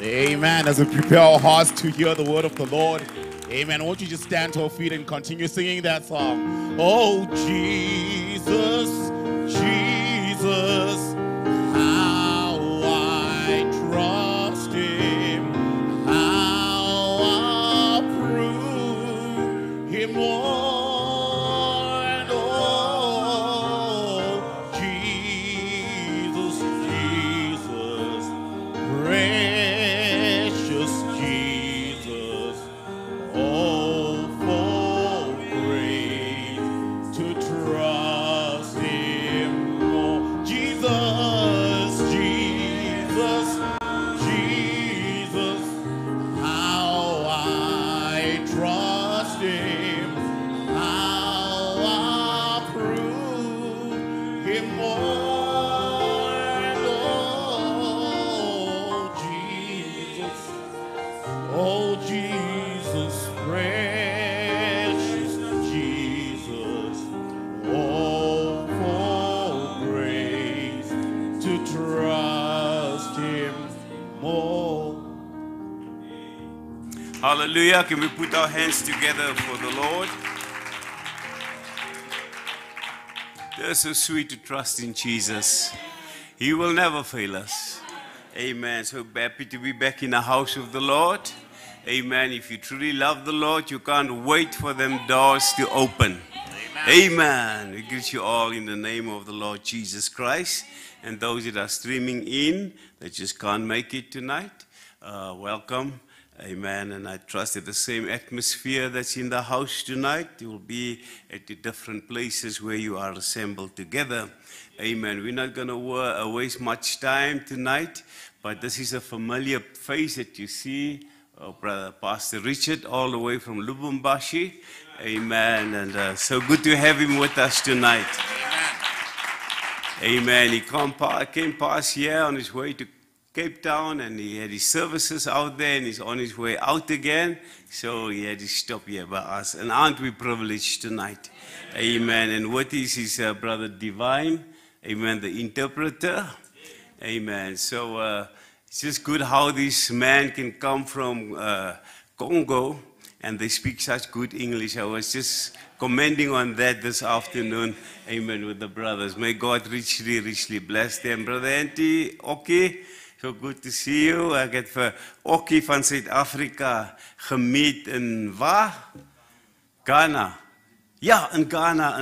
Amen. As we prepare our hearts to hear the word of the Lord. Amen. Won't you just stand to our feet and continue singing that song? Oh, Jesus, Jesus, how I trust him, how I prove him more and oh, Jesus, Jesus, precious Jesus, oh, for grace to trust him more. Jesus, Jesus, Jesus, how I trust him, how I prove him more and oh Jesus, precious Jesus, oh for grace to trust him more. Hallelujah. Can we put our hands together for the Lord? It's so sweet to trust in Jesus. He will never fail us. Amen. So happy to be back in the house of the Lord. Amen. If you truly love the Lord, you can't wait for them doors to open. Amen. We greet you all in the name of the Lord Jesus Christ. And those that are streaming in that just can't make it tonight, welcome. Amen. And I trust that the same atmosphere that's in the house tonight, you will be at the different places where you are assembled together. Amen. We're not going to waste much time tonight, but this is a familiar face that you see. Brother Pastor Richard, all the way from Lubumbashi. Amen. And so good to have him with us tonight. Amen. He came past here on his way to Cape Town, and he had his services out there, and he's on his way out again. So he had to stop here by us. And aren't we privileged tonight? Amen. And what is his brother Divine? Amen. The interpreter. Amen. So it's just good how this man can come from Congo and they speak such good English. I was just commenting on that this afternoon. Amen. With the brothers. May God richly, richly bless them. Brother Antti, okay. So good to see you. Ek het vir Okkie van Suid-Afrika gemeet in waar? Ghana. Ja, in Ghana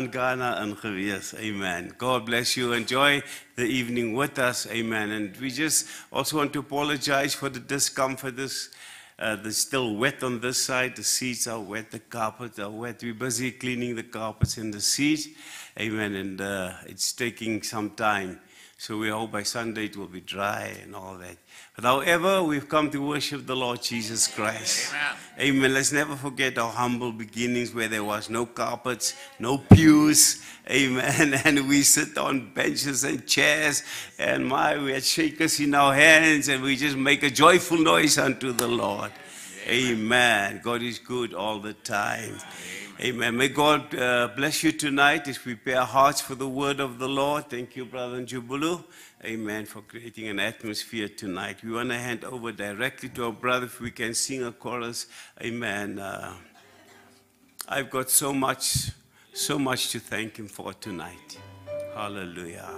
gewees. Amen. God bless you. Enjoy the evening with us. Amen. And we just also want to apologize for the discomfort. It's still wet on this side. The seats are wet. The carpets are wet. We're busy cleaning the carpets and the seats. Amen. And it's taking some time. So we hope by Sunday it will be dry and all that. But however, we've come to worship the Lord Jesus Christ. Amen. Amen. Let's never forget our humble beginnings where there was no carpets, no pews. Amen. And we sit on benches and chairs. And we had shakers in our hands. And we just make a joyful noise unto the Lord. Amen. God is good all the time. Amen. May God bless you tonight as we prepare our hearts for the word of the Lord. Thank you, Brother Njubulu. Amen, for creating an atmosphere tonight. We want to hand over directly to our brother if we can sing a chorus. Amen. I've got so much to thank him for tonight. Hallelujah.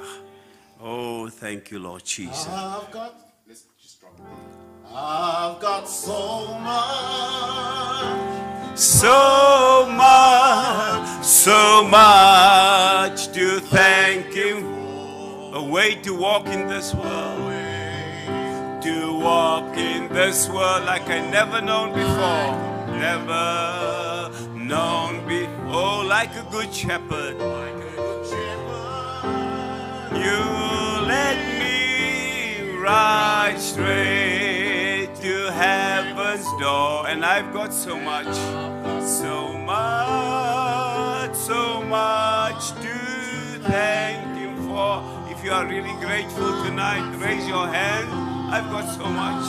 Oh, thank you, Lord Jesus. I've got so much to thank him for. A way to walk in this world. To walk in this world like I never known before. Never known before. Oh, like a good shepherd. You led me right straight to heaven's door. And I've got so much to thank him for. If you are really grateful tonight, raise your hand. I've got so much.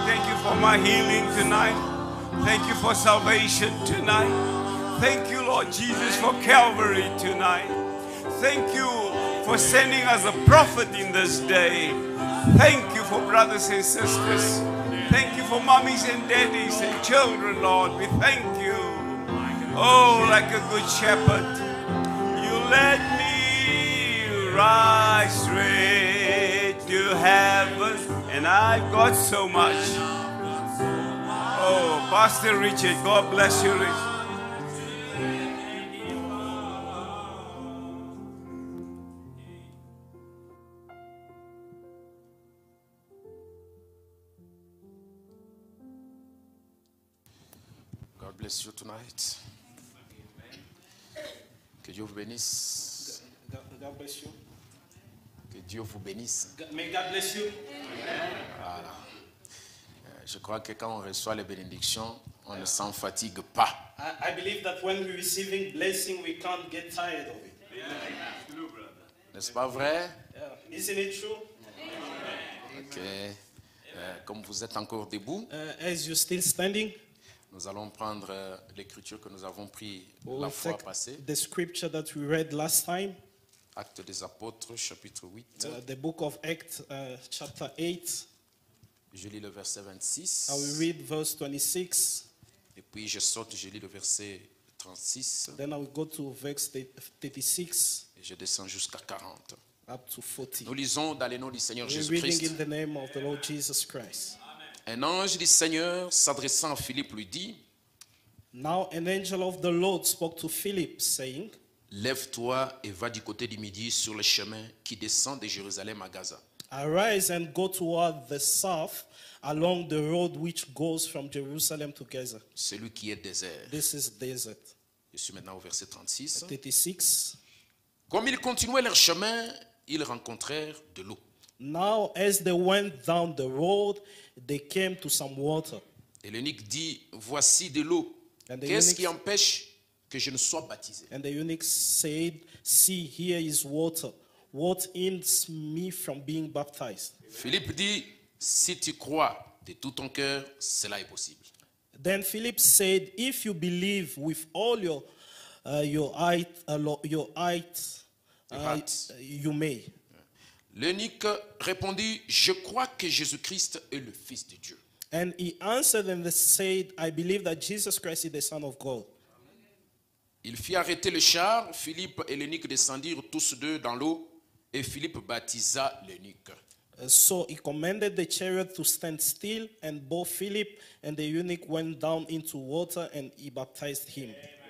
Thank you for my healing tonight. Thank you for salvation tonight. Thank you, Lord Jesus, for Calvary tonight. Thank you for sending us a prophet in this day. Thank you for brothers and sisters. Thank you for mummies and daddies and children, Lord. We thank you. Oh, like a good shepherd, you led me right straight to heaven, and I've got so much. Oh, Pastor Richard, God bless you, Richard. God bless you tonight. Que Dieu vous bénisse. God bless you. Que Dieu vous bénisse. May God bless you. Voilà. Je crois que quand on reçoit les bénédictions, on ne s'en fatigue pas. I believe that when we're receiving blessing, we can't get tired of it. N'est-ce pas vrai? Isn't it true? Ok. Comme vous êtes encore debout, As you're still standing, nous allons prendre l'écriture que nous avons prise we'll la fois take passée. the scripture that we read last time, Actes des Apôtres, chapitre 8. the book of Acts, chapter 8. Je lis le verset 26. I will read verse 26. Et puis je saute, je lis le verset 36. Then I will go to verse 36 Et je descends jusqu'à 40. up to 40. Nous lisons dans le nom du Seigneur We're reading Jésus-Christ. in the name of the Lord Jesus Christ. Un ange du Seigneur s'adressant à Philippe lui dit: Now an angel of the Lord spoke to Philip, saying, Lève-toi et va du côté du midi sur le chemin qui descend de Jérusalem à Gaza. Arise and go toward the south along the road which goes from Jerusalem to Gaza. Celui qui est désert. This is desert. Je suis maintenant au verset 36. 36. Comme ils continuaient leur chemin, ils rencontrèrent de l'eau. Now as they went down the road, they came to some water. Et l'eunuque dit: Voici de l'eau. And the Qu'est-ce eunuch- qui empêche que je ne sois baptisé? And the eunuch said, See, here is water. What hinders me from being baptized? Philippe dit: Si tu crois de tout ton cœur, cela est possible. Then Philip said, If you believe with all your heart, you may. L'eunuque répondit: Je crois que Jésus-Christ est le Fils de Dieu. And he answered and said, I believe that Jesus Christ is the Son of God. Il fit arrêter le char. Philippe et l'eunuque descendirent tous deux dans l'eau, et Philippe baptisa l'eunuque. So he commanded the chariot to stand still, and both Philip and the eunuch went down into water, and he baptized him.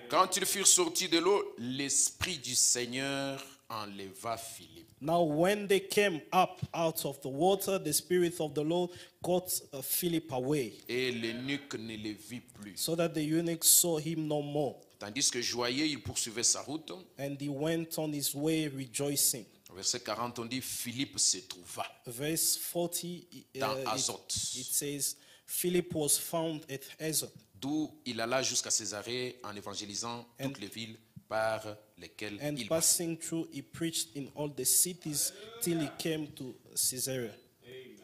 Quand ils furent sortis de l'eau, l'Esprit du Seigneur enleva Philippe. Now when they came up out of the water, the Spirit of the Lord caught Philip away, Et l'eunuque ne le vit plus. so that the eunuch saw him no more. Tandis que joyeux, il poursuivait sa route. And he went on his way rejoicing. Au verset 40, on dit: Philippe se trouva Verse 40, dans it Azote, says, Philip was found at Azote, d'où il alla jusqu'à Césarée en évangélisant toutes les villes par lesquelles and il passait. passing through, he preached in all the cities till he came to Caesarea.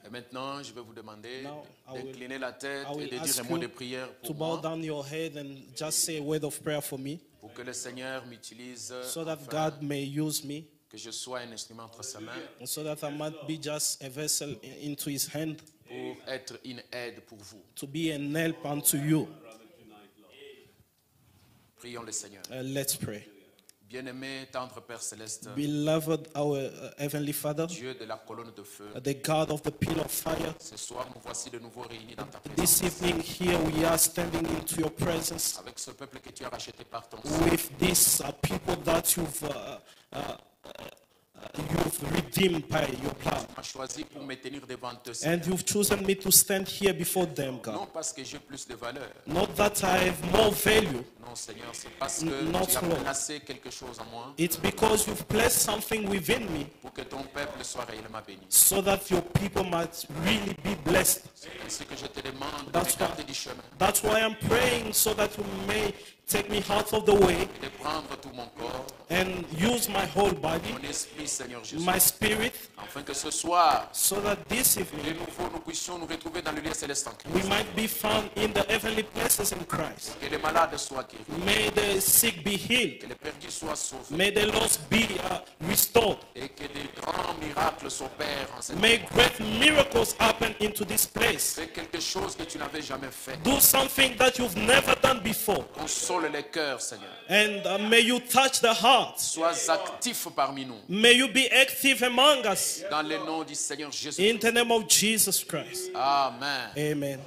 Et maintenant, je vais vous demander Now, I will- d'incliner la tête I et will de dire ask un mot you de prière to pour bow moi, down your head and just say a word of prayer for me, pour que le Seigneur m'utilise, so that afin God may use me, que je sois un instrument entre sa main and so that I might be just a vessel into his hand, pour être une aide pour vous. to be an help unto you. Prions le Seigneur. Let's pray. Bien-aimé, tendre Père Céleste, Beloved, our Heavenly Father, Dieu de la colonne de feu, the God of the pillar of fire, ce soir, nous voici de nouveau réunis dans ta this présence, evening here we are standing into your presence avec ce peuple que tu as racheté par ton sang. with these people that you've redeemed by your blood. Tu m'as choisi pour me tenir devant eux, And Seigneur. you've chosen me to stand here before them, Non God. parce que j'ai plus de valeur. Not that I have more value. Non, Seigneur, c'est parce que Not tu as Lord. placé quelque chose en moi It's because you've placed something within me pour que ton peuple soit réellement béni. so that your people might really be blessed. C'est ainsi que je te demande de That's m'écarter du chemin That's why I'm praying so that you may take me out of the way et de prendre tout mon corps, and use my whole body, mon esprit, Seigneur Jésus, my spirit, afin que ce soir, so that this de evening nouveau, nous puissions nous retrouver dans le lieu céleste en Christ. we might be found in the heavenly places in Christ. Que les malades soient guéris, May the sick be healed. que les perdus soient sauvés, May the lost be restored. et que des grands miracles s'opèrent en cette May great miracles happen into this place. Fais quelque chose que tu n'avais jamais fait. Do something that you've never done before. Console les cœurs, Seigneur. And may you touch the hearts. Sois actif parmi nous. May you be active among us. Dans le nom du Seigneur Jésus. In the name of Jesus Christ. Amen. Amen.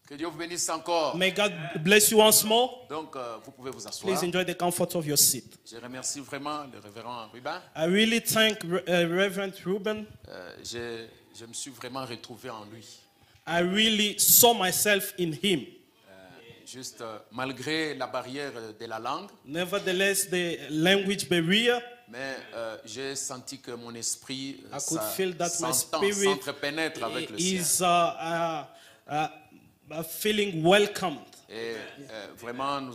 Que Dieu vous bénisse encore. May God bless you once more. Donc, vous pouvez vous asseoir. Please enjoy the comfort of your seat. Je remercie vraiment le révérend Rubin. I really thank Reverend Ruben. Je me suis vraiment retrouvé en lui. I really saw myself in him. Juste malgré la barrière de la langue, Nevertheless, the language barrier, mais j'ai senti que mon esprit I could feel that my spirit s'entrepénètre avec le sien. is feeling welcomed. Et vraiment,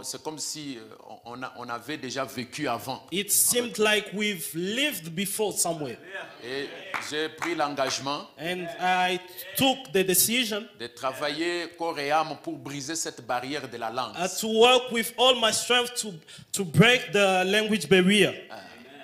c'est comme si on avait déjà vécu avant. It seemed like we've lived before somewhere. Et j'ai pris l'engagement And I took the decision de travailler corps et âme pour briser cette barrière de la langue. to work with all my strength to break the language barrier.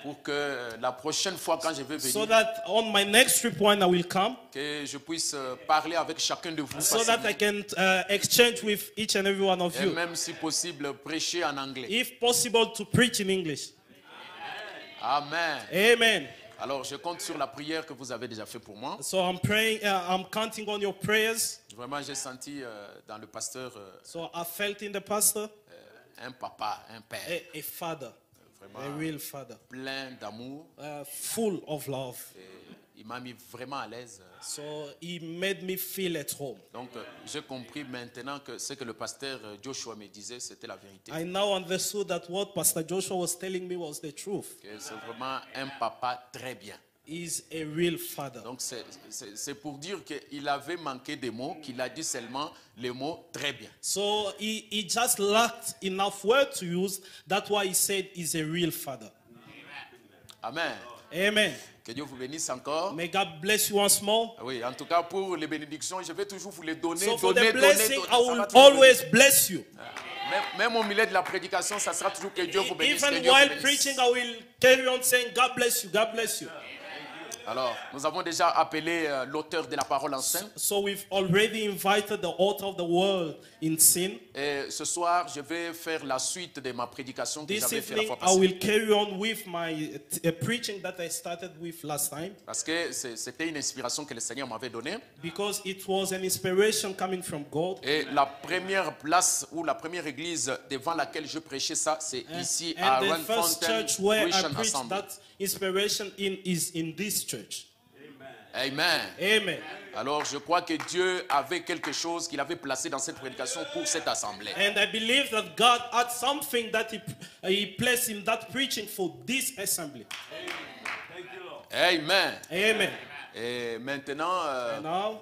Pour que la prochaine fois quand je vais venir, So that on my next trip when I will come, que je puisse parler avec chacun de vous so that I can exchange with each and every one of et you. même si possible prêcher en anglais. If possible, to preach in English. Amen. Amen. Alors je compte sur la prière que vous avez déjà fait pour moi. So I'm praying, I'm counting on your prayers. Vraiment j'ai senti dans le pasteur So I felt in the pastor un papa, un père, a father, a vraiment real father, plein d'amour. full of love. Il m'a mis vraiment à l'aise. So he made me feel at home. Donc j'ai compris maintenant que ce que le pasteur Joshua me disait, c'était la vérité. I now understood that what Pastor Joshua was telling me was the truth. Que c'est vraiment un papa très bien. He's a real father. Donc c'est pour dire qu'il avait manqué des mots, qu'il a dit seulement les mots très bien. So he just lacked enough words to use. That's why he said he's a real father. Amen. Amen. Que Dieu vous bénisse encore. May God bless you once more. Oui, en tout cas pour les bénédictions, je vais toujours vous les donner, So for donner, the blessing, donner. I Ça will va toujours always bless you. Même au milieu de la prédication, ça sera toujours que Dieu vous bénisse. Que Even Dieu vous while bénisse. preaching, I will carry on saying, God bless you, God bless you. Alors, nous avons déjà appelé l'auteur de la parole en scène. So we've already invited the author of the word in sin. Et ce soir, je vais faire la suite de ma prédication que This j'avais fait la evening, fois I passée. will carry on with my preaching that I started with last time, Parce que c'était une inspiration que le Seigneur m'avait donnée. because it was an inspiration coming from God. Et la première place ou la première église devant laquelle je prêchais ça, c'est ici à And the Run first Fountain church where I Christian preached Assembly. that inspiration in is in this church. Amen. Amen. Alors je crois que Dieu avait quelque chose qu'il avait placé dans cette prédication pour cette assemblée. And I believe that God had something that he placed in that preaching for this assembly. Amen. Amen. Et maintenant, And now,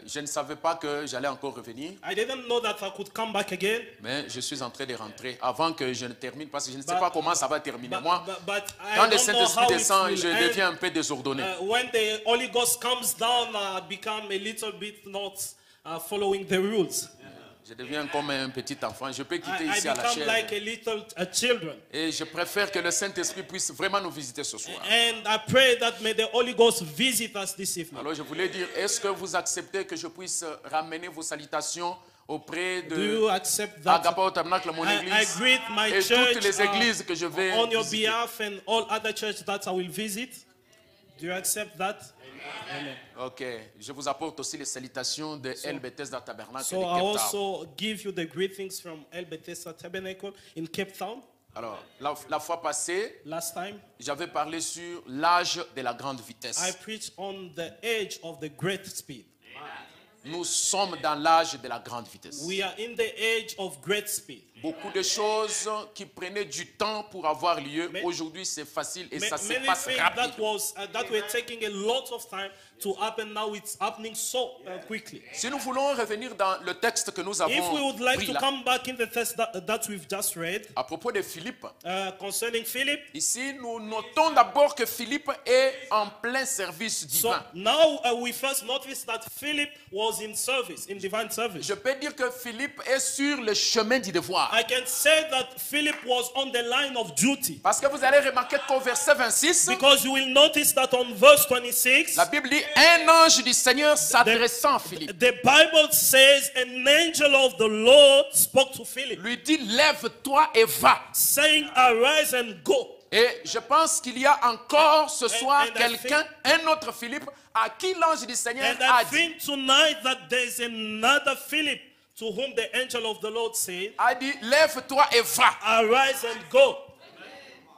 je ne savais pas que j'allais encore revenir, I didn't know that I could come back again. mais je suis en train de rentrer avant que je ne termine parce que je ne sais pas comment ça va terminer. Moi, But I quand le don't know Saint-Esprit how it descend, will je end. deviens un peu désordonné. When the Holy Ghost comes down, I become a little bit not following the rules. Je deviens comme un petit enfant. Je peux quitter I ici à la become chair. like a little children. Et je préfère que le Saint-Esprit puisse vraiment nous visiter ce soir. And I pray that may the Holy Ghost visit us this evening. Alors je voulais dire, est-ce que vous acceptez que je puisse ramener vos salutations auprès Do de you accept that? Agapao Tabernacle, mon I église, greet my et church toutes les églises que je vais on your visiter. behalf and all other churches that I will visit. Do you accept that? Amen. Ok, je vous apporte aussi les salutations de El Bethesda Tabernacle So de I Cape Town. also give you the greetings from El Bethesda Tabernacle in Cape Town. Alors, la fois passée, Last time, j'avais parlé sur l'âge de la grande I vitesse. preached on the age of the great speed. Nous sommes dans l'âge de la grande vitesse. We are in the age of great speed. Beaucoup de choses qui prenaient du temps pour avoir lieu, Mais- aujourd'hui c'est facile et ça se Many passe things rapide. that were taking a lot of time to happen, now it's happening so quickly. Si nous voulons revenir dans le texte que nous avons If we would like pris to là, come back in the text that we've just read à propos de Philippe, concerning Philip, ici nous notons d'abord que Philippe est en plein service so divin. now we first notice that Philip was in service, in divine service. Je peux dire que Philippe est sur le chemin du devoir. I can say that Philip was on the line of duty, Parce que vous allez remarquer qu'au verset 26, because you will notice that on verse 26, la Bible dit un ange du Seigneur s'adressant à Philippe the Bible says an angel of the Lord spoke to Philip, lui dit lève-toi et va. saying, arise and go. Et je pense qu'il y a encore ce soir and I quelqu'un, un autre Philippe, à qui l'ange du Seigneur And a I dit, think tonight that there's another Philip to whom the angel of the Lord said, lève-toi et va. arise and go.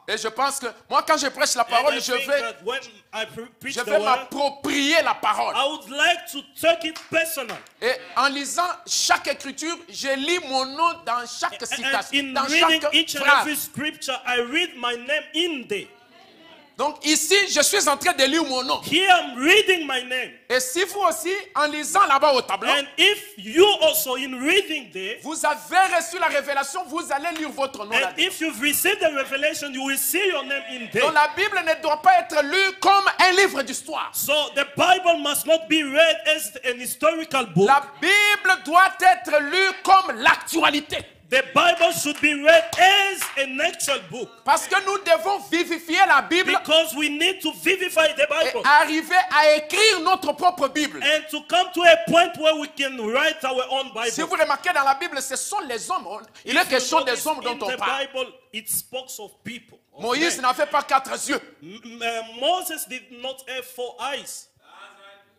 Et je pense que moi quand je prêche la And parole, I je think vais, that when I preach je the vais word, m'approprier la parole. I would like to take it personal. Et en lisant chaque écriture, je lis mon nom dans chaque And citation, in dans reading chaque each and every phrase. scripture, I read my name in there. Donc ici, je suis en train de lire mon nom. Here I'm reading my name. Et si vous aussi, en lisant là-bas au tableau, And if you also in reading there, vous avez reçu la révélation, vous allez lire votre nom and là-dedans. if you've received the revelation, you will see your name in there. Donc la Bible ne doit pas être lue comme un livre d'histoire. So the Bible must not be read as an historical book. La Bible doit être lue comme l'actualité. The Bible should be read as an actual book, Parce que nous devons vivifier la Bible because we need to vivify the et Bible arriver à écrire notre propre Bible. and to come to a point where we can write our own Bible. Si vous remarquez dans la Bible, ce sont les hommes. Il est If you question notice des hommes dont in on the parle. Bible, it speaks of people. of Moïse men. n'avait pas 4 yeux. Moses did not have 4 eyes.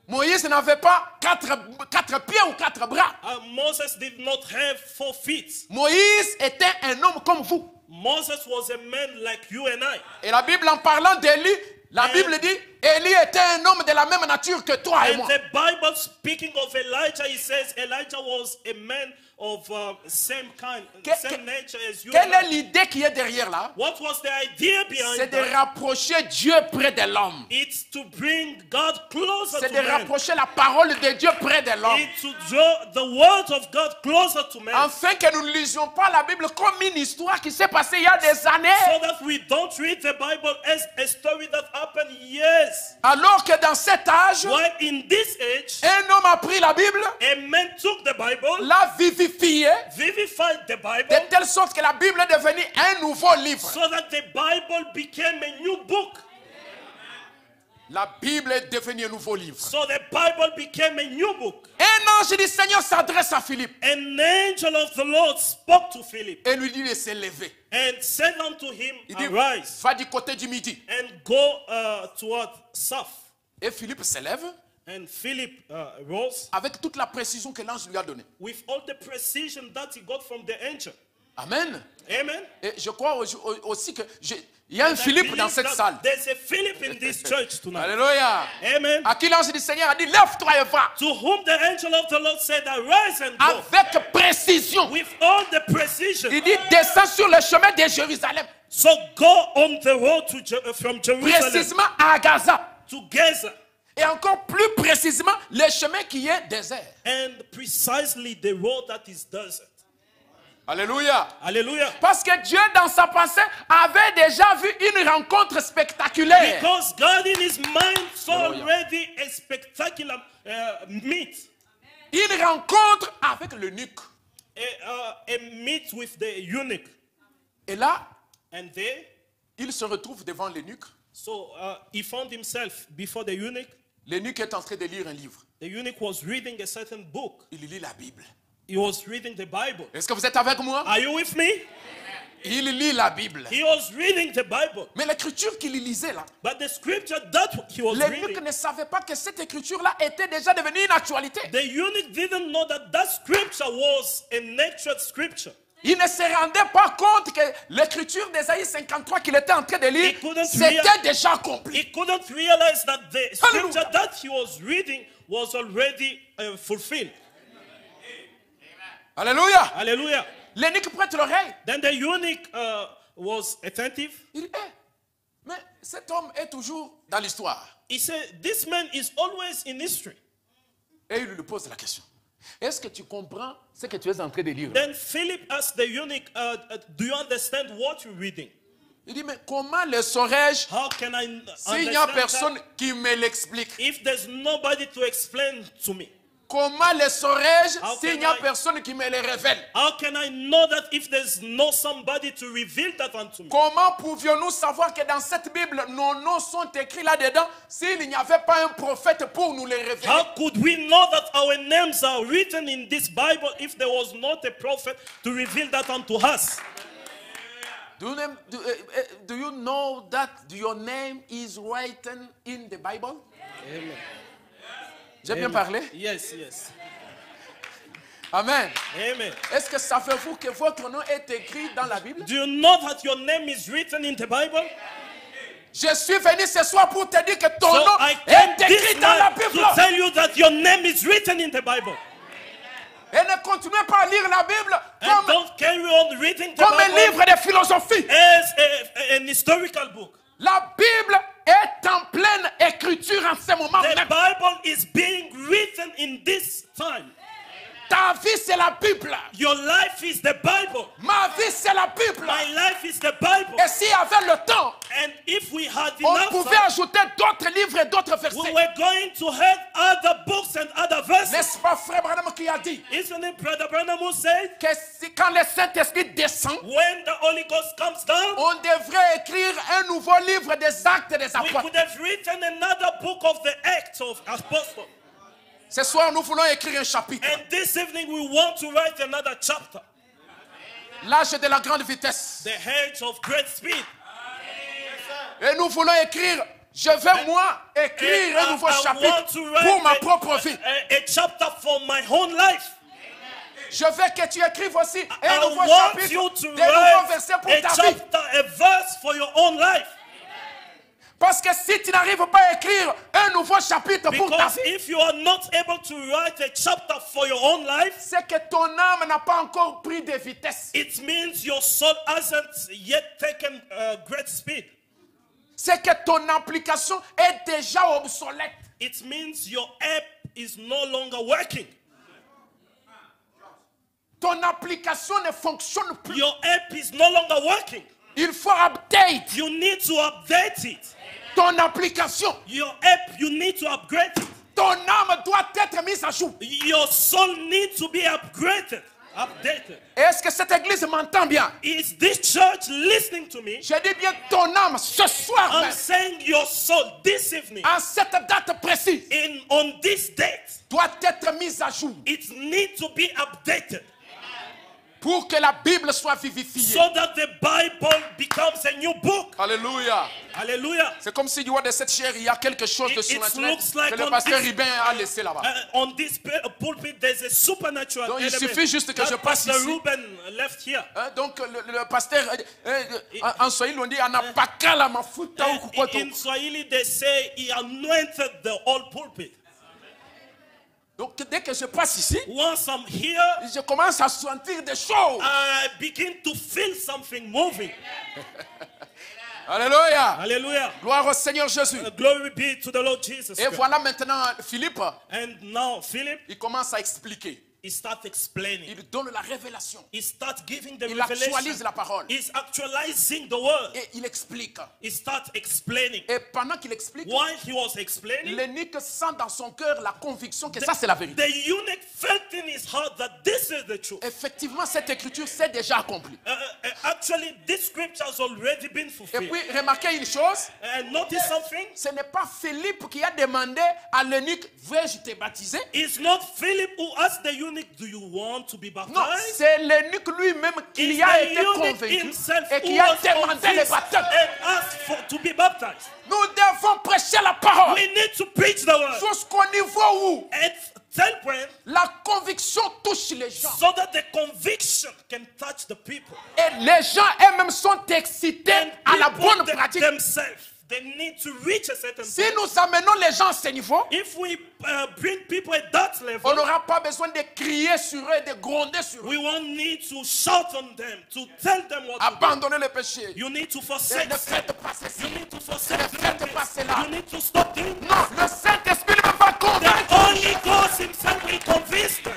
Moïse n'avait pas quatre pieds ou 4 bras. Moses did not have 4 feet. Moïse était un homme comme vous. Moses was a man like you and I. Et la Bible en parlant d'Élie, la Bible dit, Élie était un homme de la même nature que toi et And moi. the Bible speaking of Elijah, it says Elijah was a man of same kind, same nature as you. Quelle est l'idée qui est derrière là? What was the idea behind C'est de that? rapprocher Dieu près de l'homme. It's to bring God closer C'est to de man. rapprocher la parole de Dieu près de l'homme. It's to draw the word of God closer to man. Afin que nous ne lisions pas la Bible comme une histoire qui s'est passée il y a des années. So that we don't read the Bible as a story that happened years. Alors que dans cet âge, While in this age, un homme a pris la Bible, a man took the Bible, l'a vivifiée, vivified the Bible, de telle sorte que la Bible est devenue un nouveau livre. so that the Bible became a new book. La Bible est devenue un nouveau livre. So the Bible became a new book. Un ange du Seigneur s'adresse à Philippe An angel of the Lord spoke to Philip et lui dit de se lever. and said unto him, Il dit, arise va du côté du midi. and go toward south. Et Philippe se lève And Philip rose avec toute la précision que l'ange lui a donnée. with all the precision that he got from the angel. Amen. Amen. Et je crois aussi que il y a un And I Philippe believe dans cette that salle. There's a Philip in this church tonight. Alléluia. Amen. À qui l'ange du Seigneur a dit, lève-toi et va. To whom the angel of the Lord said, arise and go. Avec précision. With all the precision. Il dit, descends sur le chemin de Jérusalem. So go on the road from Jerusalem Précisément à Gaza. to Gaza. Et encore plus précisément, le chemin qui est désert. And precisely the road that is desert. Alléluia. Hallelujah. Parce que Dieu, dans sa pensée, avait déjà vu une rencontre spectaculaire. Because God in his mind saw already a spectacular meet. Une rencontre avec l'eunuque. A meet with the eunuch. Et là, And there, il se retrouve devant l'eunuque. so he found himself before the eunuch. L'eunuque est en train de lire un livre. The eunuch was reading a certain book. Il lit la Bible. He was reading the Bible. Est-ce que vous êtes avec moi? Are you with me? Il lit la Bible. He was reading the Bible. Mais l'écriture qu'il lisait là, But the scripture that he was l'eunuque reading, ne savait pas que cette écriture-là était déjà devenue une actualité. the eunuch didn't know that that scripture was an actual scripture. Il ne se rendait pas compte que l'écriture d'Ésaïe 53 qu'il était en train de lire, He couldn't c'était déjà accompli. He couldn't realize that the Hallelujah. scripture that he was reading was already fulfilled. Alléluia. Hallelujah. L'eunuque prête l'oreille. Then the eunuch was attentive. Il dit, mais cet homme est toujours dans l'histoire. He said, this man is always in history. Et il lui pose la question. Est-ce que tu comprends ce que tu es en train de lire? Then Philip asked the eunuch, do you understand what you're reading? Il dit, mais comment le saurais-je How can I s'il n'y a understand personne that qui me l'explique? if there's nobody to explain to me? Comment le saurais-je How s'il can n'y a I- personne qui me le révèle? How can I know that if there's no somebody to reveal that unto me? Comment pouvions-nous savoir que dans cette Bible, nos noms sont écrits là-dedans s'il n'y avait pas un prophète pour nous les révéler? How could we know that our names are written in this Bible if there was not a prophet to reveal that unto us? Do you know that your name is written in the Bible? Amen. J'ai bien parlé? Yes, yes. Amen. Amen. Est-ce que savez-vous que votre nom est écrit dans la Bible? Do you know that your name is written in the Bible? Je suis venu ce soir pour te dire que ton So nom I came est écrit this dans la night Bible. to tell you that your name is written in the Bible. Et ne continuez pas à lire la Bible And comme, don't carry on reading the comme un Bible livre de philosophie. as an historical book. La Bible est en pleine écriture en ce moment The même. Bible is being written in this time. Ta vie, c'est la Bible. Your life is the Bible. Ma vie, c'est la Bible. My life is the Bible. Et s'il y avait le temps, And if we had on enough pouvait time, ajouter d'autres livres et d'autres we versets. were going to have other books and other verses. N'est-ce pas Frère Branham qui a dit Isn't it Brother Branham who said, que quand le Saint-Esprit descend, when the Holy Ghost comes down, on devrait écrire un nouveau livre des actes des we apôtres. could have written another book of the Acts of Apostles. Ce soir, nous voulons écrire un chapitre. And this evening we want to write another chapter. L'âge de la grande vitesse. The age of great speed. Et nous voulons écrire, je vais moi écrire un nouveau I want chapitre to write pour ma propre vie. a chapter for my own life. Je veux que tu écrives aussi un I nouveau want chapitre, you to des nouveaux write versets pour a ta vie. chapter, a verse for your own life. Parce que si tu n'arrives pas à écrire un nouveau chapitre pour ta Because vie, if you are not able to write a chapter for your own life, c'est que ton âme n'a pas encore pris de vitesse. it means your soul hasn't yet taken great speed. C'est que ton application est déjà obsolète. It means your app is no longer working. Ton application ne fonctionne plus. Your app is no longer working. Il faut update You need to update it. ton application. Your app, you need to upgrade it. Ton âme doit être mise à jour. Your soul needs to be upgraded, updated. Est-ce que cette église m'entend bien? Is this church listening to me? Je dis bien ton âme ce soir I'm même, saying your soul this evening, en cette date précise, on this date, doit être mise à jour it needs to be updated pour que la Bible soit vivifiée. so that the Bible becomes a new book. Alléluia. Hallelujah. C'est comme si du haut de cette chair, il y a quelque chose de It surnaturel looks like que le on pasteur this- Ribin a laissé là-bas. On this pulpit, there's a supernatural Donc, il element. suffit juste que that je passe Pastor ici. Ruben left here. Hein, donc le pasteur, en Swahili on dit anapakala mafuta huku kwetu. In Swahili, they say he anointed the whole pulpit. Donc dès que je passe ici, Once I'm here, je commence à sentir des choses. I begin to feel something moving. Alléluia. Hallelujah. Gloire au Seigneur Jésus. Glory be to the Lord Jesus Et Christ. voilà maintenant Philippe, And now Philip, il commence à expliquer. he starts explaining. Il donne la révélation. He starts giving the Il actualise revelation. la parole. He's actualizing the word. Et il explique. He starts explaining. Et pendant qu'il explique, While he was explaining, l'eunuque sent dans son cœur la conviction que ça c'est la vérité. the eunuch felt in his heart that this is the truth. Effectivement, cette écriture s'est déjà accomplie. Actually, this scripture has already been Et fulfilled. puis, remarquez une chose, And notice something. ce n'est pas Philippe qui a demandé à l'eunuque, veux-je te baptiser? It's not Philip who asked the eunuch, do you want to be Non, baptized? c'est l'eunuque lui-même qui It's a the été eunuch convaincu himself et who qui a was demandé le convinced baptême. and asked to be baptized. Nous devons prêcher la parole We need to preach the word jusqu'au niveau où at tel point la conviction touche les gens. so that the conviction can touch the people. Et les gens eux-mêmes sont excités And à la people bonne pratique. themselves, they need to reach a certain Si point. nous amenons les gens à ce niveau, If we bring people at that on level, n'aura pas besoin de crier sur eux, de gronder sur eux. we won't need to shout on them, to tell them what to Abandonner le péché. do. You need to Ne forsake sin. faites pas ceci. You need to forsake Ne doing faites pas this. cela. You need to stop doing this. Non, le Saint-Esprit lui-même va The convaincre. Holy Ghost himself will convince them.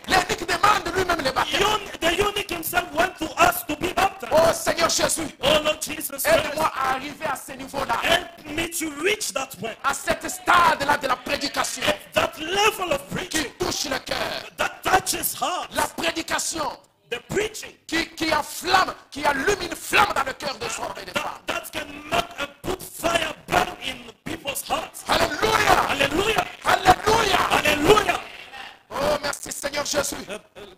L'évêque demande lui-même le baptême. The eunuch himself went to us to be baptized. Oh Seigneur Jésus, Oh Lord Jesus aide-moi Christ, à arriver à ce niveau-là, help me to reach that point, à cet stade-là de la prédication that level of qui preaching touche le cœur. that touches hearts. La prédication The preaching qui enflamme, qui allume une flamme dans le cœur des hommes et des femmes. that can make a good fire burn in people's hearts. Alléluia! Hallelujah! Alléluia! Hallelujah! Oh merci Seigneur Jésus.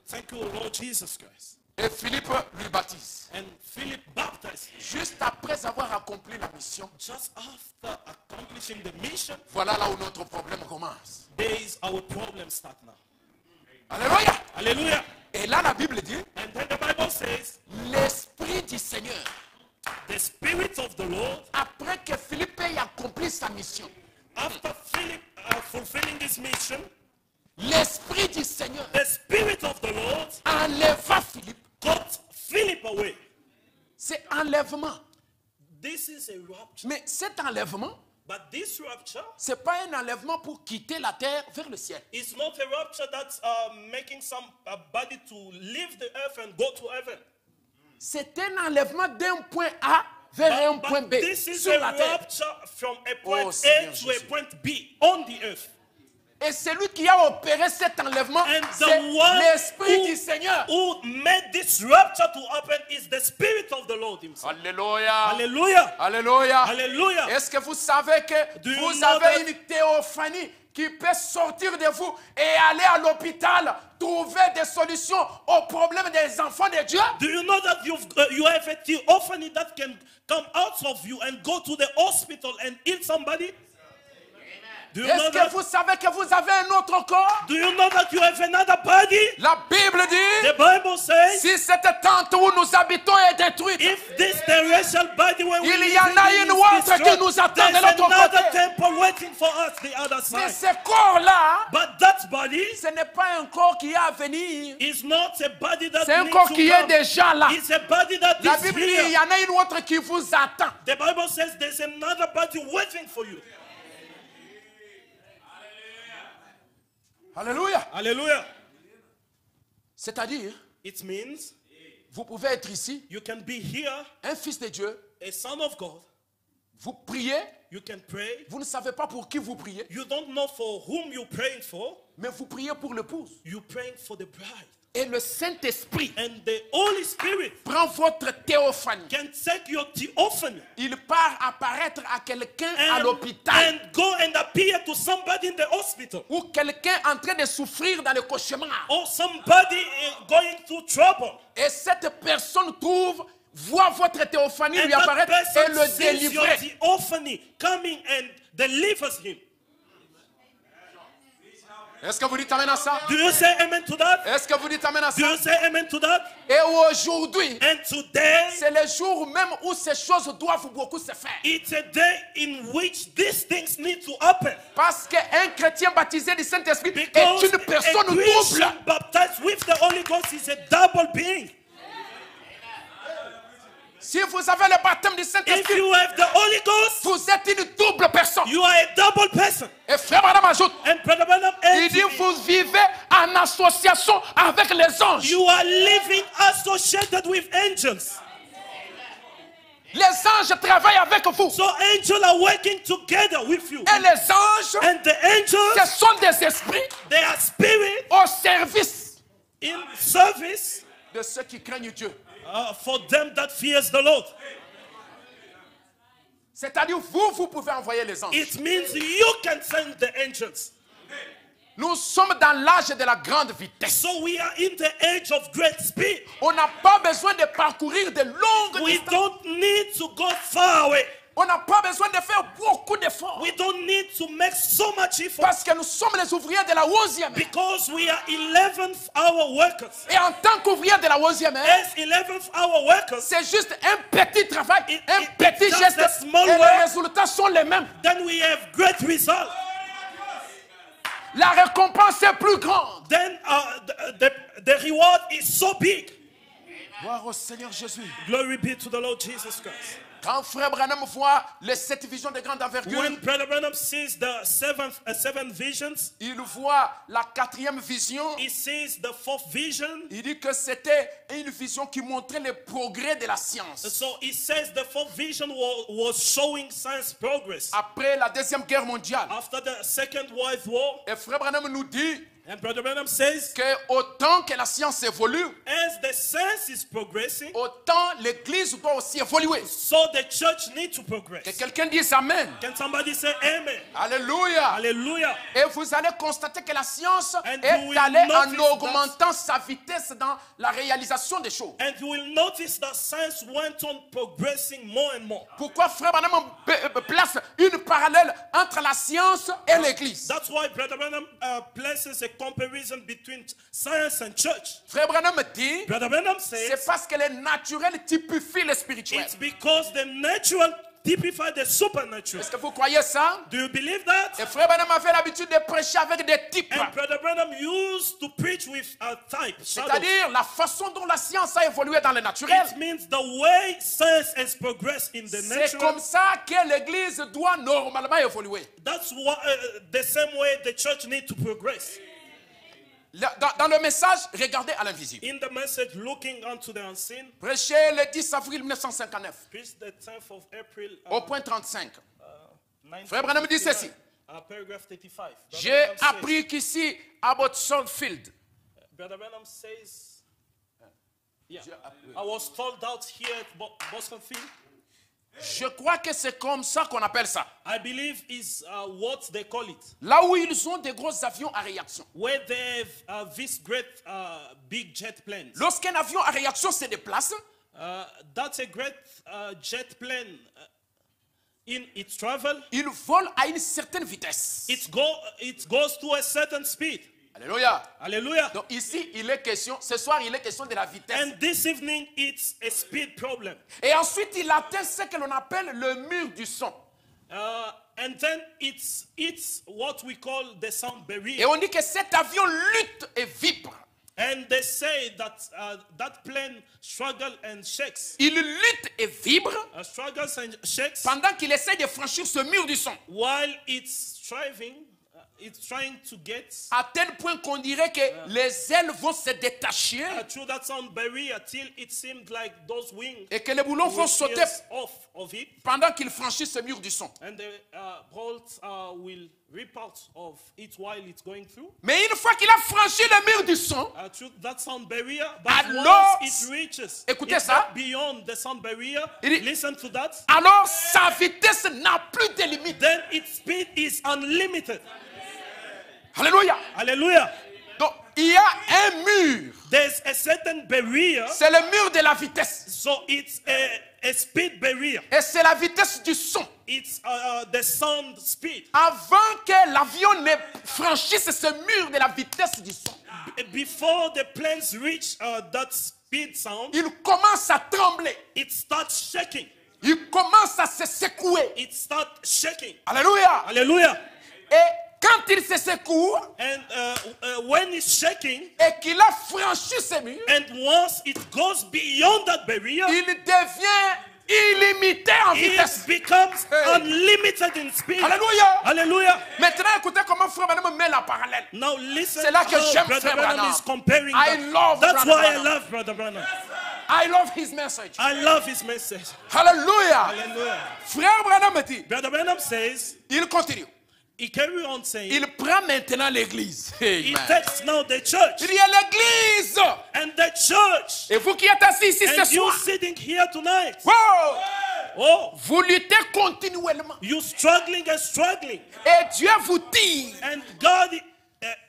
Thank you, Lord Jesus Christ. Et Philippe lui baptise. And Philip baptized him. Juste après avoir accompli la mission, Just after accomplishing the mission, voilà là où notre problème commence. there is our problem start now. Alléluia! Hallelujah! Et là la Bible dit, And then the Bible says, l'Esprit du Seigneur, the Spirit of the Lord, après que Philippe ait accompli sa mission, after Philip fulfilling this mission, l'Esprit du Seigneur the Spirit of the Lord enleva Philippe. got Philip away. C'est enlèvement. This is a rapture. Mais cet enlèvement, But this rapture c'est pas un enlèvement pour quitter la terre vers le ciel. is not a rapture that's making somebody to leave the earth and go to heaven. C'est un enlèvement d'un point A vers un point B This is sur a la terre. rapture from a point Oh, A Seigneur to a Jésus. point B on the earth. Et celui qui a opéré cet enlèvement, And c'est the one l'Esprit du Seigneur. who made this rapture to happen is the Spirit of the Lord himself. Alléluia. Hallelujah. Alléluia. Hallelujah. Est-ce que vous savez que Do you vous know avez that- une théophanie qui peut sortir de vous et aller à l'hôpital, trouver des solutions aux problèmes des enfants de Dieu? Do you know that you have a theophany that can come out of you and go to the hospital and heal somebody? Do you know Est-ce que that? vous savez que vous avez un autre corps? Do you know that you have another body? La Bible dit, The Bible says, si cette tente où nous habitons est détruite, if this terrestrial body where we il live y en a in une is autre qui destroyed, nous attend de there's l'autre another côté. temple waiting for us the other Mais side. ce corps-là, But that body ce n'est pas un corps qui est à venir. is not a body that C'est un needs corps to qui est come. déjà là. It's a body that La is Bible dit, il y here. en a une autre qui vous attend. The Bible says there's another body waiting for you. Alléluia. Hallelujah. C'est-à-dire, It means vous pouvez être ici, you can be here, un fils de Dieu, a son of God. vous priez, You can pray. vous ne savez pas pour qui vous priez, You don't know for whom you're praying for. mais vous priez pour l'épouse. You're praying for the bride. Et le Saint-Esprit And the Holy Spirit prend votre théophanie. can take your theophany Il part apparaître à quelqu'un à l'hôpital and go and appear to somebody in the hospital. ou quelqu'un en train de souffrir dans le cauchemar. Or somebody going through trouble. Et cette personne trouve, voit votre théophanie And lui that apparaître et person le sees your délivrer. theophany coming and delivers him. Est-ce que vous dites amen à ça? Do you say amen to that? Est-ce que vous dites amen à Do ça? you say amen to that? Et aujourd'hui, And today, c'est le jour même où ces choses doivent beaucoup se faire. it's a day in which these things need to happen. Parce qu'un chrétien baptisé du Saint-Esprit Because est une personne a Christian double. baptized with the Holy Ghost is a double being. Si vous avez le baptême du If Saint-Esprit, you have the Holy Ghost, vous êtes une double personne. you are a double person. Et frère Branham ajoute, And Brother Branham il adds dit to it, vous vivez en association avec les anges. you are living associated with angels. Les anges travaillent avec vous. So angels are working together with you. Et les anges, And the ce angels, sont des esprits they are spirit au service in service de ceux qui craignent Dieu. for them that fears the Lord. C'est-à-dire, vous pouvez envoyer les anges. It means you can send the angels. Nous sommes dans l'âge de la grande vitesse. So we are in the age of great speed. On n'a pas besoin de parcourir de longues We distances. don't need to go far away. on n'a pas besoin de faire beaucoup d'efforts. We don't need to make so much effort Parce que nous sommes les ouvriers de la 11e heure. because we are 11th hour workers. Et en tant qu'ouvriers de la 11e heure, As 11th hour workers, c'est juste un petit travail, un It's petit just geste, a small et les work. résultats sont les mêmes. then we have great results. La récompense est plus grande. Then the reward is so big. Gloire au Seigneur Jésus. Glory be to the Lord Jesus Christ. Quand Frère Branham voit les 7 visions de grande envergure, When Brother Branham sees the seven visions, il voit la 4e vision. he sees the 4th vision. Il dit que c'était une vision qui montrait les progrès de la science. So he says the 4th vision was showing science progress. Après la 2e guerre mondiale. After the Second World War, Et Frère Branham nous dit and Brother Branham says, que autant que la science évolue, as the science is progressing, autant l'Église doit aussi évoluer. so the church needs to Que progress. quelqu'un dise Amen. Can somebody say amen? Alléluia. Hallelujah. Et vous allez constater que la science And you est will allée en notice augmentant sa vitesse dans la réalisation des choses. And you will notice that science went on progressing more and more. Pourquoi Frère Branham place une parallèle entre la science et l'Église? That's why Brother Branham places a comparison between science and church. Frère Branham dit, Brother Branham c'est says parce que le naturel typifie le spirituel. it's because the natural typifies the supernatural. Est-ce que vous croyez ça? Do you believe that? Et Frère Branham avait l'habitude de prêcher avec des types. And Brother Branham used to preach with a type. shadows. C'est-à-dire la façon dont la science a évolué dans le naturel. It means the way science has progressed in the C'est natural. comme ça que l'Église doit normalement évoluer. That's what, the same way the church needs to progress. Dans le message, regardez à l'invisible. In the message, looking unto the unseen, Prêché le 10 avril 1959, preached the 10th of April, au point 35. 1959, Frère Branham dit ceci. Paragraph 35. Brother J'ai Branham says- appris qu'ici, à Botsford Field, Brother Branham says, yeah, J'ai appris. I was told out here at Boston Field. je crois que c'est comme ça qu'on appelle ça. I believe is what they call it, Là où ils ont des gros avions à réaction. where they have this great big jet planes. Lorsqu'un avion à réaction se déplace, That's a great jet plane. In its travel, il vole à une certaine vitesse. it goes to a certain speed. Alléluia. Hallelujah. Donc ici, il est question, ce soir, il est question de la vitesse. And this evening, it's a speed problem. Et ensuite, il atteint ce que l'on appelle le mur du son. And then it's what we call the sound Et barrier. on dit que cet avion lutte et vibre. And they say that that plane struggles and shakes. Il lutte et vibre Struggles and shakes pendant qu'il essaie de franchir ce mur du son. while it's striving. It's trying to get À tel point qu'on dirait que les ailes vont se détacher through that sound barrier till it seemed like those wings et que les boulons vont will sauter pierce off of it, pendant qu'il franchit ce mur du son. and the bolts will rip out of it while it's going through. Mais une fois qu'il a franchi le mur du son, Through that sound barrier, but Alors, once it reaches écoutez it's ça. beyond the sound barrier, Il dit- listen to that, alors sa vitesse n'a plus de limite. then its speed is unlimited. Alléluia. Hallelujah. Donc il y a un mur. There's a certain barrier, C'est le mur de la vitesse. so it's a speed barrier. Et c'est la vitesse du son. It's the sound speed. Avant que l'avion ne franchisse ce mur de la vitesse du son, Before the planes reach that speed sound, il commence à trembler. it starts shaking. Il commence à se secouer. It starts shaking. Alléluia. Hallelujah. Et quand il se secoue And when it's shaking, et qu'il a franchi ce mur, and once it goes beyond that barrier, il devient illimité en it vitesse. becomes Hey. unlimited in speed. Alléluia. Hallelujah. Maintenant, écoutez comment Frère Branham met la parallèle. Now listen C'est là que how j'aime Brother Frère Branham Branham. is comparing I that. love That's Brother why I Branham. love Brother Branham. I love his message. I love his message. Alléluia. Hallelujah. Frère Branham dit, Brother Branham says, il continue. he carry on saying, Il prend maintenant l'église. he Amen. takes now the church. Il y a l'église. And the church. Et vous qui êtes assis ici ce And you soir, sitting here tonight. wow, Oh, vous luttez continuellement. you struggling and struggling. Et Dieu vous tire. And God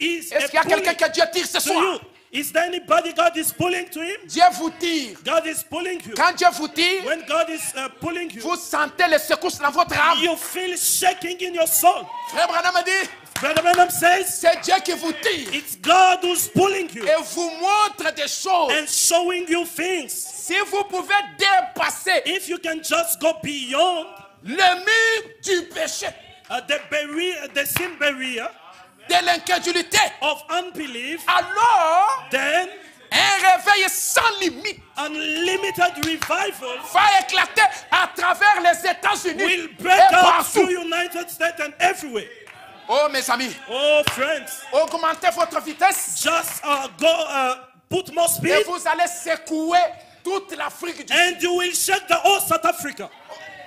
is Est-ce qu'il y a quelqu'un que Dieu tire ce to soir? you. Is there anybody God is pulling to him? Dieu vous tire. God is pulling you. Quand Dieu vous tire, When God is pulling you, vous sentez les secousses dans votre âme. you feel shaking in your soul. Frère Branham dit, Brother Branham says, c'est Dieu qui vous tire it's God who's pulling you et vous montre des choses. and showing you things. Si vous pouvez dépasser If you can just go beyond le mur du péché, the sin barrier de l'incrédulité, of unbelief, alors then un réveil sans limite unlimited revival va éclater à travers les États-Unis will et break out partout. through United States and everywhere. Oh mes amis, Oh friends, augmentez votre vitesse just put more et speed vous allez secouer toute l'Afrique du Sud. and you will shake the whole South Africa.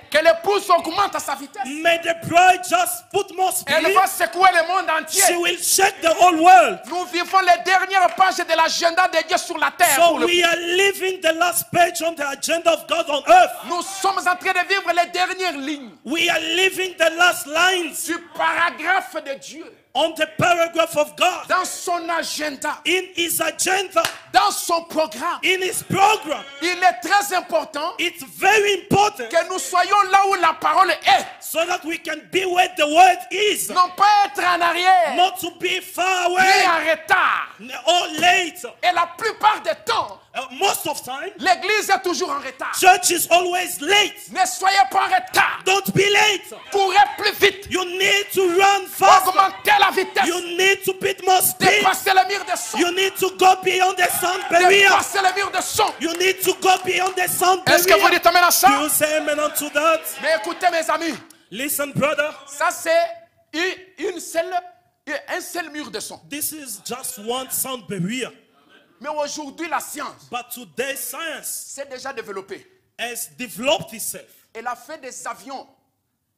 Que l'épouse augmente à sa vitesse. May the bride just put more speed. Elle va secouer le monde entier. She will shake the whole world. Nous vivons les dernières pages de l'agenda de Dieu sur la terre. So pour le we are living the last page on the agenda of God on earth. Nous sommes en train de vivre les dernières lignes We are living the last lines du paragraphe de Dieu on the paragraph of God dans son agenda, in his agenda, dans son programme. in his program. Il est très important It's very important que nous soyons là où la parole est, so that we can be where the word is, non pas être en arrière, not to be far ni away en retard. or late. Et la plupart des temps, Most of time, l'église est toujours en retard. church is always late. Ne soyez pas en retard. Don't be late. Courez plus vite. You need to run faster. Augmentez la vitesse. You need to put more speed. Dépassez le mur de son. You need to go beyond the sound barrier. Dépassez le mur de son. You need to go beyond the sound Est-ce que vous barrier. dites amen à ça? You say amen unto that. Mais écoutez mes amis, Listen, brother. ça c'est un seul mur de son. This is just one sound barrier. Mais aujourd'hui la science But today's science s'est déjà développée. has developed itself. Elle a fait des avions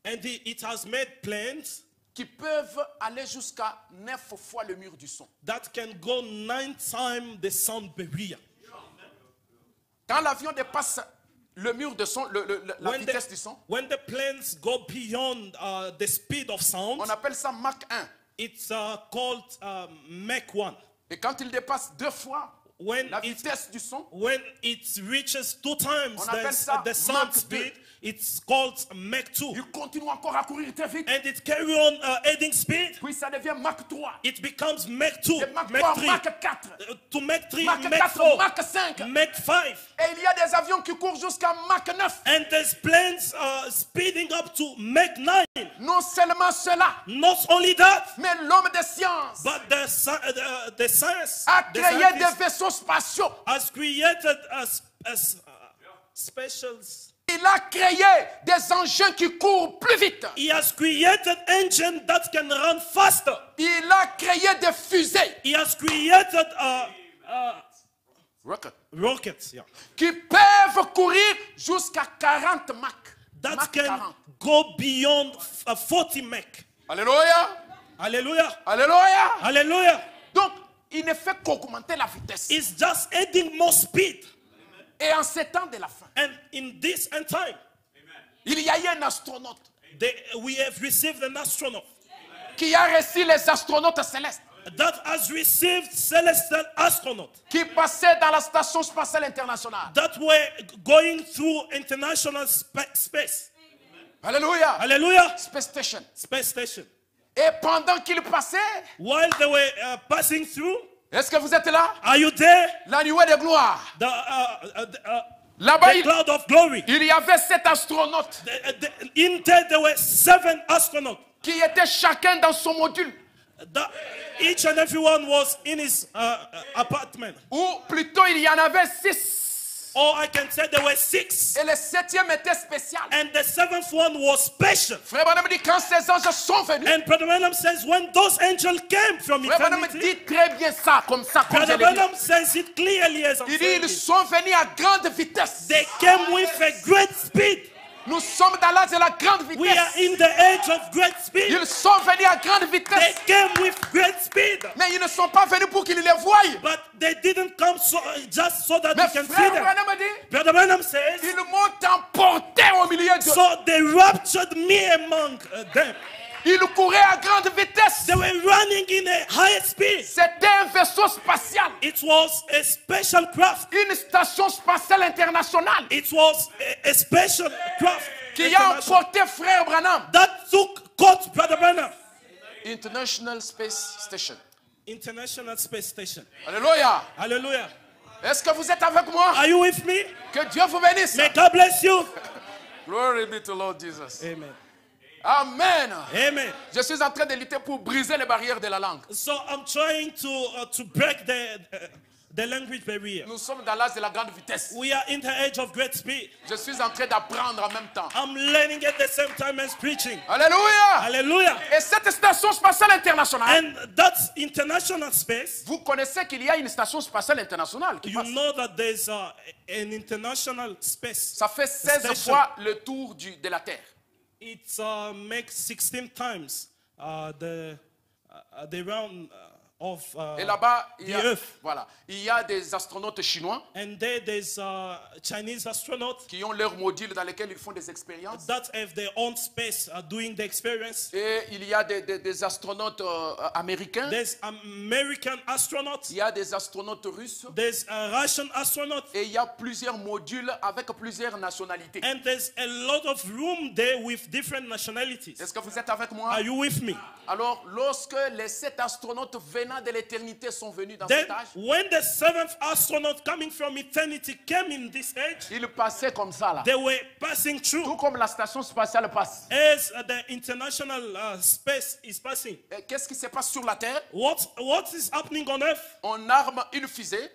And it has made planes qui peuvent aller jusqu'à 9 fois le mur du son. that can go 9 times the sound barrier. Quand l'avion dépasse le mur de son, la vitesse du son, when the planes go beyond the speed of sound, on appelle ça Mach 1. it's called Mach 1. Et quand il dépasse 2 fois When la vitesse du son, when it reaches 2 times on appelle ça the sound Mach 2. speed, it's called Mach 2. il continue encore à courir très vite. And it carry on adding speed. Puis ça devient Mach 3. It becomes Mach 2, Et Mach 3, Mach 3, Mach 4. to Mach 3, Mach Mach 4, 4, Mach 5. Mach 5. Et il y a des avions qui courent jusqu'à Mach 9. And there's planes speeding up to Mach 9. Non seulement cela, Not only that, mais l'homme de science but the science a the créé des scientist vaisseaux spatiaux. has created specials. Il a créé des engins qui courent plus vite. He has created engine that can run faster. Il a créé des fusées He has created rockets, yeah, qui peuvent courir jusqu'à 40 Mach. that Mach can 40. go beyond 40 Mach. Alléluia. Hallelujah. Alléluia. Hallelujah. Donc, il ne fait qu'augmenter la vitesse. It's just adding more speed. Et en ces temps de la fin, And in this end time, il y a eu un astronaute we have received an astronaut qui a reçu les astronautes célestes that has received celestial astronaut qui passaient dans la station spatiale internationale. that were going through international space. Alléluia. Hallelujah. Space Station. Space station. Et pendant qu'ils passaient, While they were passing through, est-ce que vous êtes là? are you there? La nuée de gloire. Là-bas, The cloud of glory. il y avait 7 astronautes In there, there were 7 astronauts. qui étaient chacun dans son module. Each and every one was in his apartment. Ou plutôt, il y en avait 6. Or I can say there were 6. Et le 7e était spécial. And the 7th one was special. Frère Branham dit, quand ces anges sont venus, And Brother Branham says when those angels came from Frère Branham eternity, dit très bien ça, comme ça, comme je Brother l'ai dit. Branham says it clearly as I'm Il dit, saying ils it. sont venus à grande vitesse. They came with a great speed. Nous sommes dans l'âge de la grande We are vitesse. in the age of great speed. Ils sont venus à grande They vitesse. came with great speed. Mais ils ne sont pas venus pour qu'ils les voient. But they didn't come just so that Mais you can see frère them. Branham dit, Brother Branham says, ils m'ont emporté au milieu de... so they raptured me among them. Ils couraient à grande vitesse. They were running in a high speed. C'était un vaisseau spatial. It was a special craft. Une station spatiale internationale It was a special craft qui a emporté frère Branham. that caught Brother Branham. International Space Station. International Space Station. Alléluia. Hallelujah. Est-ce que vous êtes avec moi? Are you with me? Que Dieu vous bénisse. May God bless you. Glory be to Lord Jesus. Amen. Amen. Amen. Je suis en train de lutter pour briser les barrières de la langue. So I'm trying to break the language barrier. Nous sommes dans l'âge de la grande vitesse. We are in the age of great speed. Je suis en train d'apprendre en même temps. I'm learning at the same time as preaching. Alléluia. Hallelujah. Et cette station spatiale internationale, And that's international space. vous connaissez qu'il y a une station spatiale internationale qui You passe. know that there's an international space. Ça fait 16 station. fois le tour de la Terre. It makes 16 times the round of Et là-bas, il the y a, Earth. voilà, il y a des astronautes chinois And there's Chinese astronauts qui ont leur module dans lequel ils font des expériences. that have their own space doing the experience. Et il y a des astronautes américains. There's American astronauts. Il y a des astronautes russes. There's a Russian astronaut. Et il y a plusieurs modules avec plusieurs nationalités. And there's a lot of room there with different nationalities. Est-ce que vous êtes avec moi? Are you with me? Alors, lorsque les 7 astronautes venant de l'éternité sont venus dans Then, cet âge, when the seventh astronaut coming from eternity came in this age, ils passaient comme ça là. they were passing Tout through comme la station spatiale passe. as the international space is passing. Et qu'est-ce qui se passe sur la Terre? What is happening on Earth? On arme une fusée.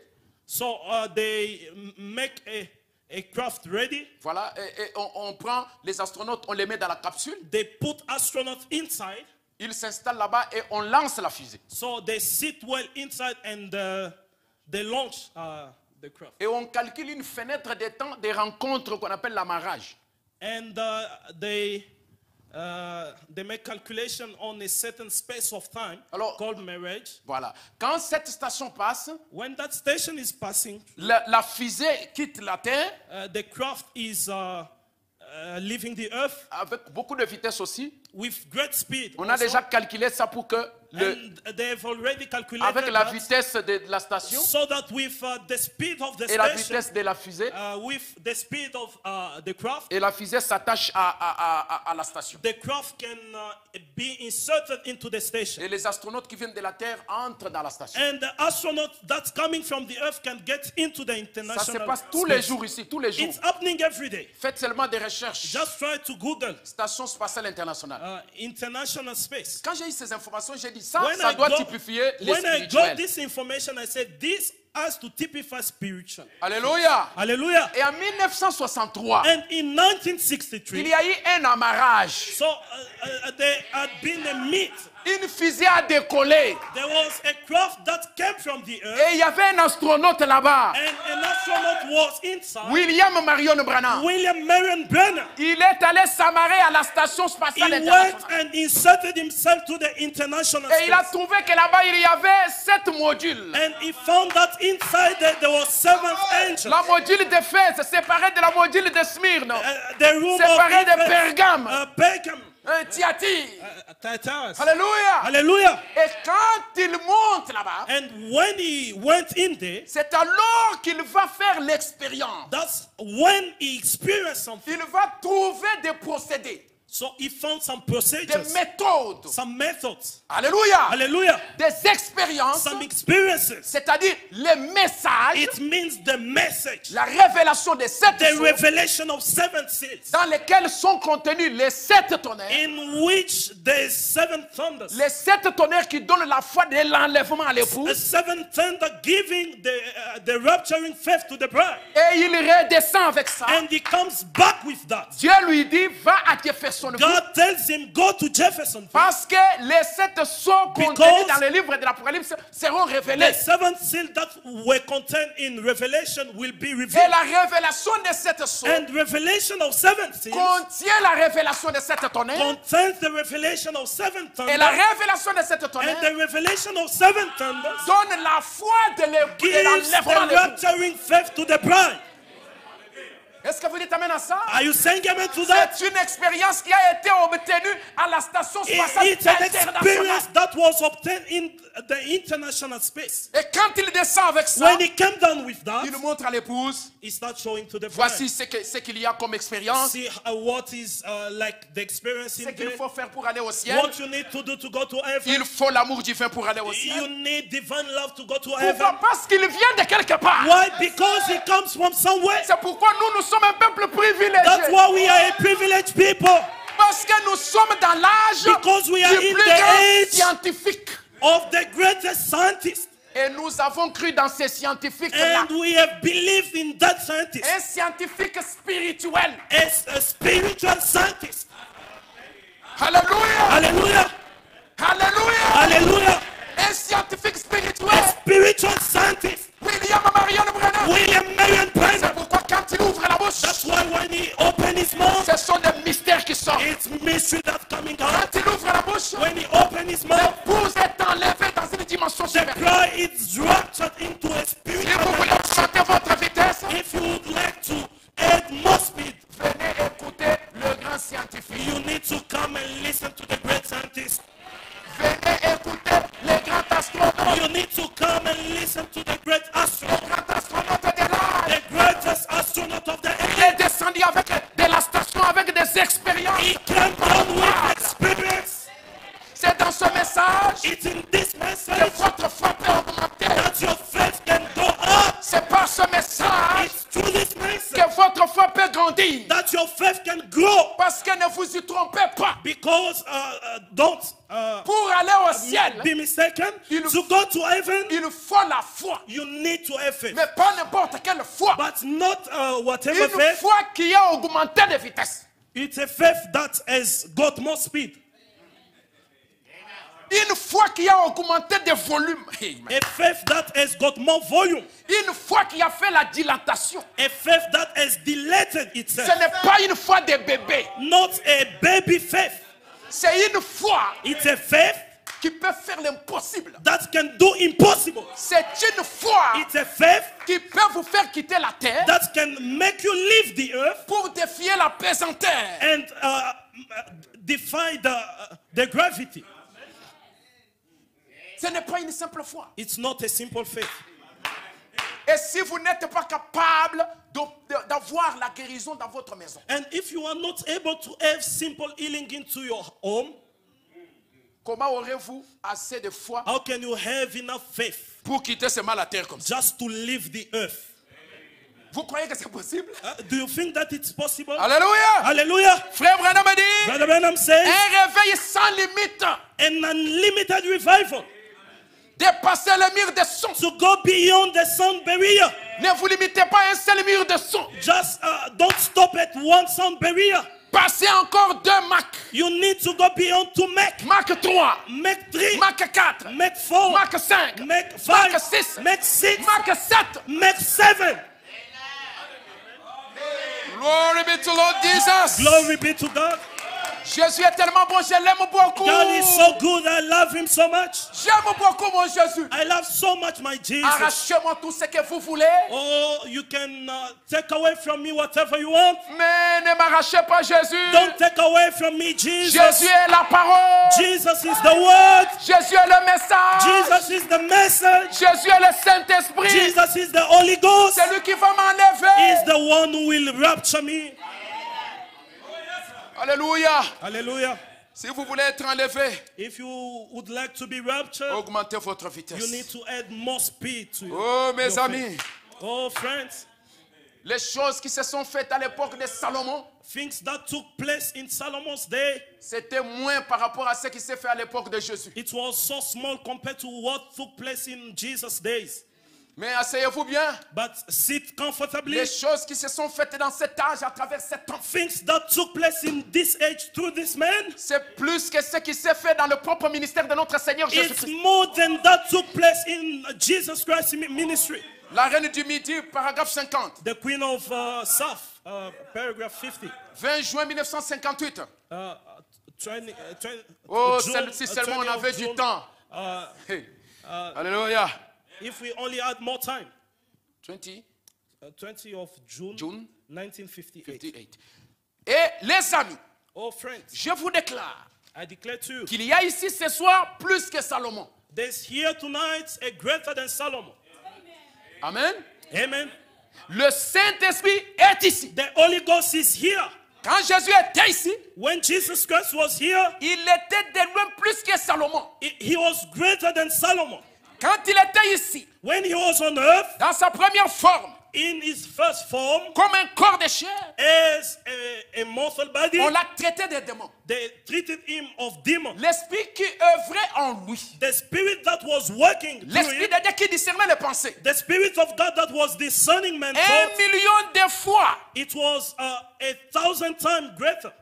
So they make a craft ready. Voilà. Et on prend les astronautes, on les met dans la capsule. They put astronauts inside. Ils s'installent là-bas et on lance la fusée. So they sit well inside and they launch the craft. Et on calcule une fenêtre de temps des rencontres qu'on appelle l'amarrage. And they make calculation on a certain space of time Alors- called marriage. Voilà. Quand cette station passe, When that station is passing, la fusée quitte la Terre the craft is leaving the earth avec beaucoup de vitesse aussi. with great speed. On a also. déjà calculé ça pour que, And they've already calculated avec la that, vitesse de la station so that with the speed of the et la station, vitesse de la fusée, with the speed of the craft, et la fusée s'attache à la station. the craft can be inserted into the station. Et les astronautes qui viennent de la Terre entrent dans la station. And the astronaut that's coming from the earth can get into the Ça se international passe tous les space. jours ici, tous les jours. It's happening every day. Faites seulement des recherches. Just try to Google Station spatiale internationale. international space. Quand j'ai eu ces informations, j'ai dit ça, When ça I doit got- typifier les when I got spirituels. this information, I said this has to typify spiritual. Alléluia. Hallelujah. Et en 1963, And in il 1963, y a eu un amarrage. so there had been a meet. Une fusée a décollé. There was a craft that came from the earth, Et il y avait un astronaute là-bas, and an astronaut was inside. William Marion Branham. William Marion Brenner. Il est allé s'amarrer à la station He spatiale went internationale. and inserted himself to the international Et il a space. trouvé que là-bas, il y avait 7 modules. And he found that inside there was 7 angels. La module de Fès séparée de la module de Smyrne. The room Séparé of de Pergame. Pergam. Thyatire. Tyrannus. Alléluia. Hallelujah. Et quand il monte là-bas, And when he went in there, c'est alors qu'il va faire l'expérience. that's when he experienced something. Il va trouver des procédés, So he found some des procedures, méthodes. some methods. Alléluia. Hallelujah. Des expériences, Some experiences. c'est-à-dire les messages, It means the message, la révélation des 7 the choses revelation of 7 seals, dans lesquelles sont contenus les 7 tonnerres. in which there's 7 thunders. Les 7 tonnerres qui donnent la foi de l'enlèvement à l'époux. A 7 thunder giving the rapturing faith to the bride. Et il redescend avec ça. And he comes back with that. Dieu lui dit, va à Jeffersonville. God tells him, go to Jefferson. Parce que les 7 sceaux contenus Because dans le livre de l'Apocalypse seront The révélés. 7 seals that were contained in Revelation will be Et revealed. la révélation de 7 sceaux And revelation of 7 seals contient la révélation de 7 tonnerres. contains the revelation of 7 Et la thunders. révélation de 7 And tonnerres the revelation of 7 thunders donne la foi de gives l'enlèvement à the l'époux. rapturing faith to the bride. Est-ce que vous dites amen à ça? Are you saying amen to that? C'est une expérience qui a été obtenue à la station spatiale It's an internationale. experience that was obtained in the international space. Et quand il descend avec ça, When he came down with that, il montre à l'épouse, he starts showing to the voici bride. ce qu'il y a comme expérience, See what is like the experience ce in qu'il there. faut faire pour aller au ciel. What you need to do to go to heaven. Il faut l'amour divin pour aller au ciel. You need divine love to go to Pourquoi? heaven. Parce qu'il vient de quelque part. Why? Because he comes from somewhere. C'est pourquoi nous sommes un peuple privilégié. That's why we are a privileged people. Parce que nous sommes dans l'âge Because we are du in plus the grand age scientifique. of the greatest scientist. Et nous avons cru dans ces scientifiques-là. And we have believed in that scientist. Un scientifique spirituel. As a spiritual scientist. Alléluia. Hallelujah. Alléluia. Hallelujah. Un scientifique spirituel. A spiritual scientist. William Marion Branham. William Marion C'est Branham. pourquoi quand il ouvre la bouche, That's why when he opened his mouth, ce sont des mystères qui sortent. it's mystery that's coming out. Quand il ouvre la bouche, When he opened his mouth, l'épouse est enlevée dans une dimension the supérieure. bride is raptured into a Si spiritual vous voulez dimension. augmenter votre vitesse, If you would like to add more speed, venez écouter le grand scientifique. you need to come and listen to the great scientist. Venez écouter les grands astronautes. You need to come and listen to the great astronaut, Les grands astronautes de l'âge. the greatest astronaut of the Il est age. descendu avec de la station avec des expériences. He came down with experience. C'est dans ce message It's in this que message votre foi peut augmenter. that your faith can go up. C'est par ce message It's through this message que votre foi peut grandir. that your faith can grow. Parce que ne vous y trompez pas. Because don't Pour aller au ciel, be mistaken. Il- To go to heaven, il faut la foi. you need to have faith. Mais pas n'importe quelle foi. But not whatever Une faith. foi qui a augmenté de vitesse. It's a faith that has got more speed. Une foi qui a augmenté de volume. A faith that has got more volume. Une foi qui a fait la dilatation. A faith that has dilated Ce itself. n'est pas une foi de bébé. Not a baby faith. C'est une foi It's a faith qui peut faire l'impossible. that can do impossible. C'est une foi It's a faith qui peut vous faire quitter la terre that can make you leave the earth pour défier la pesanteur. and defy the gravity. Ce n'est pas une simple foi. It's not a simple faith. Et si vous n'êtes pas capable d'avoir la guérison dans votre maison, And if you are not able to have simple healing into your home, comment aurez-vous assez de foi how can you have enough faith pour quitter ce mal à terre comme ça? just to leave the earth? Vous croyez que c'est possible? Do you think that it's possible? Alléluia! Hallelujah. Frère Branham a dit, Brother Branham says, un réveil sans limite. an unlimited revival. Dépasser le mur de son. To go beyond the sound barrier. Ne vous limitez pas à un seul mur de son. Just don't stop at one sound barrier. Passez encore 2 Mac. You need to go beyond to make. Mac 3. Make 3. Mac 4. Make 4. Mac 5. Make 5. Mac 6. Make 6. Mac 7. Make 7. Glory be to Lord Jesus. Glory be to God. Jésus est tellement bon, je l'aime beaucoup. God is so good. I love him so much. J'aime beaucoup mon Jésus. I love so much my Jesus. Arrachez-moi tout ce que vous voulez. Oh, you can take away from me whatever you want. Mais ne m'arrachez pas Jésus. Don't take away from me Jesus. Jésus est la parole. Jesus is the word. Jésus est le message. Jesus is the message. Jésus est le Saint-Esprit. Jesus is the Holy Ghost. C'est lui qui va m'enlever. He's the one who will rapture me. Alléluia. Hallelujah. Si vous voulez être enlevé, If you would like to be raptured, augmentez votre you need vitesse. to add more speed to Oh mes your amis, faith. Oh friends, les choses qui se sont faites à l'époque de Salomon, things that took place in Solomon's day, c'était moins par rapport à ce qui s'est fait à l'époque de Jésus. it was so small compared to what took place in Jesus' days. Mais asseyez-vous bien. But sit comfortably. Les choses qui se sont faites dans cet âge à travers cet temps, Things that took place in this age through this man, c'est plus que ce qui s'est fait dans le propre ministère de notre Seigneur it's Jésus-Christ. more than that took place in Jesus Christ's ministry. La reine du Midi, paragraphe 50. The Queen of South, paragraph 50. 20 juin 1958. 20, Oh, June, si seulement on 20 of avait du June. temps. Hey. Alléluia. If we only had more time. 20 20 of June, June 1958. 58. Et les amis, Oh, friends, je vous déclare I declare to you, qu'il y a ici ce soir plus que Salomon. there's here tonight a greater than Solomon. Amen. Amen. Le Saint-Esprit est ici. The Holy Ghost is here. Quand Jésus était ici, When Jesus Christ was here, il était de loin plus que Salomon. he was greater than Solomon. Quand il était ici, When he was on earth, dans sa première forme, in his first form, comme un corps de chair, as a mortal body, on l'a traité de démon. they treated him of demon. L'esprit qui œuvrait en lui, The spirit that was working through l'esprit him, de Dieu qui discernait les pensées, the spirit of God that was discerning man's 1 thoughts, million de fois it was 1,000 times greater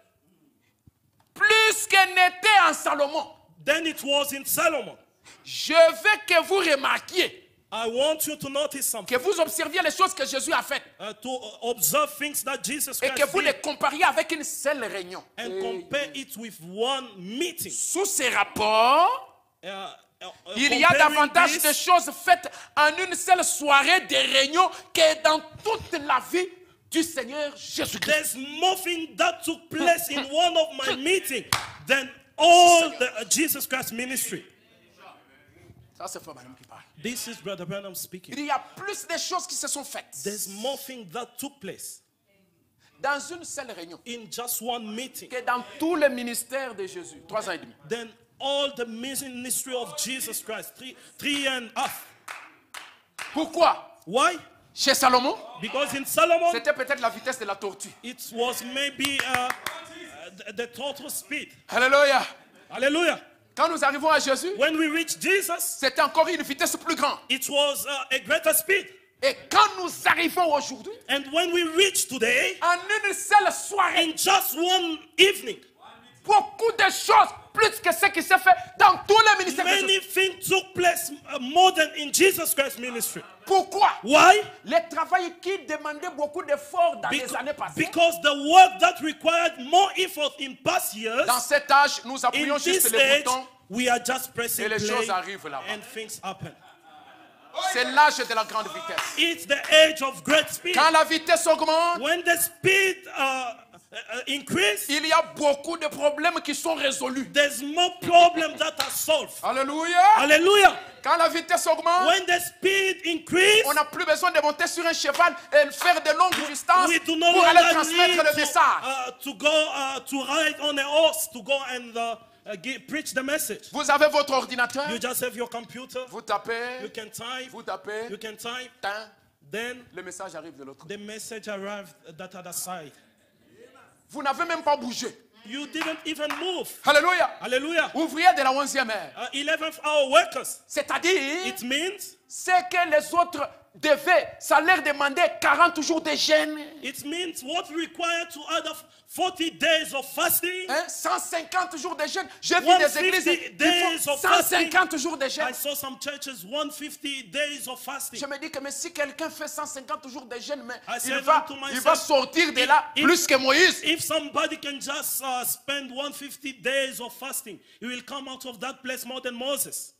plus que n'était en Salomon. than it was in Solomon. Je veux que vous remarquiez, I want you to notice something, que vous observiez les choses que Jésus a faites to observe things that Jesus et Christ que vous les did compariez avec une seule réunion. and compare it with one meeting. Sous ces rapports, il y a Comparing davantage this, de choses faites en une seule soirée de réunion que dans toute la vie du Seigneur Jésus-Christ. there's nothing that took place in one of my meetings than all the Jesus Christ ministry. Ça, c'est Frère Branham qui parle. This is Brother Branham speaking. Il y a plus de choses qui se sont faites There's nothing that took place dans une seule réunion in just one meeting que dans tout le ministère de Jésus. 3 ans et demi. than all the ministry of Jesus Christ. Three and a half. Pourquoi? Why? Chez Salomon, Because in Solomon, c'était peut-être la vitesse de la tortue. it was maybe the total speed. Alléluia. Hallelujah. Quand nous arrivons à Jésus, When we reach Jesus, c'était encore une vitesse plus grande. it was a greater speed. Et quand nous arrivons aujourd'hui, And when we reach today, en une seule soirée, in just one evening, beaucoup de choses, plus que ce qui s'est fait dans tous les ministères de Jésus. many things took place more than in Jesus Christ's ministry. Pourquoi? Why? Le travail qui demandait beaucoup d'efforts dans les Beca- années passées. Because the work that required more effort in past years, Dans cet âge, nous in appuyons juste this les age, boutons we are just pressing et les play choses arrivent là-bas. and things happen. C'est l'âge de la grande vitesse. It's the age of great speed. Quand la vitesse augmente, When the speed increase, il y a beaucoup de problèmes qui sont résolus. there's more problems that are solved. Alléluia. Hallelujah. Quand la vitesse augmente, When the speed increase, on n'a plus besoin de monter sur un cheval et faire de longues distances we do not pour aller longer transmettre need le message. to go to ride on a horse to go and preach the message. Vous avez votre ordinateur, You just have your computer. vous You tapez, can type. vous tapez, You can type. tin, Then le message arrive de l'autre. the message arrived that other side. Vous n'avez même pas bougé. You didn't even move. Alléluia. Hallelujah. Ouvrier de la 11e heure. 11th hour workers. C'est-à-dire, It means c'est que les autres devaient, ça leur demandait 40 jours de jeûne, it means what required to add up 40 days of fasting. hein, 150 jours de jeûne. J'ai vu 150 des églises qui days font of fasting. 150 jours de jeûne. I saw some churches 150 days of fasting. Je me dis que mais si quelqu'un fait 150 jours de jeûne, mais I il said va, unto myself, il va sortir de là if- plus que Moïse. If somebody can just spend 150 days of fasting, he will come out of that place more than Moses.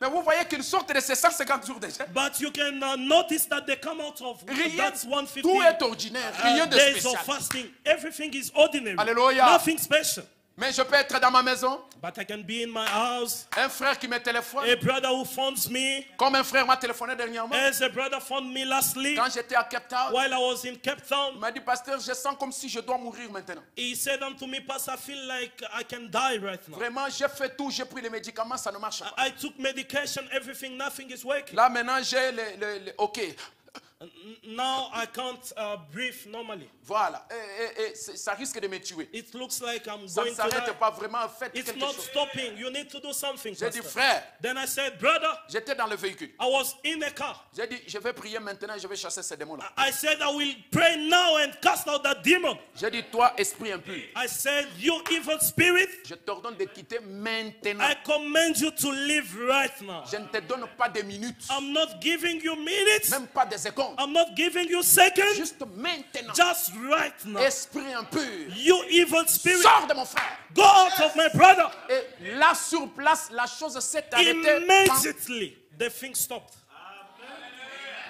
Mais vous voyez qu'ils sortent de ces 150 jours de jeûne. But you can notice that they come out of Rien, that's 150 tout est ordinaire, rien de days of spécial. fasting. Everything is ordinary. Alléluia. Nothing special. Mais je peux être dans ma maison, But I can be in my house. un frère qui me téléphone, A brother who phones me, comme un frère m'a téléphoné dernièrement, as a brother phoned me lastly quand j'étais à Cape Town, while I was in Cape il Town. m'a dit, pasteur, je sens comme si je dois mourir maintenant. He said unto me, Pastor, I feel like I can die right now. Vraiment, j'ai fait tout, j'ai pris les médicaments, ça ne marche pas. I took medication, everything, nothing is working. Là maintenant, j'ai OK, Now I can't breathe normally. voilà, ça risque de me tuer. It looks like I'm Ça ne going to die. s'arrête pas vraiment, faites It's quelque not chose. stopping. You need to do something. J'ai dit, Pastor. frère, Then I said, brother, j'étais dans le véhicule. I was in a car. J'ai dit, je vais prier maintenant, je vais chasser ces démons-là. I said, I will pray now and cast out that demon. J'ai dit, toi, esprit impur, I said, you evil spirit, je t'ordonne de quitter maintenant. I command you to leave right now. Je ne te donne pas de minutes, I'm not giving you minutes. même pas des secondes. I'm not giving you seconds. Juste maintenant, Just right now. esprit impur, You evil spirit, sors de mon frère. go out of my brother. Et là, sur place, la chose s'est arrêtée. Immediately, the thing stopped.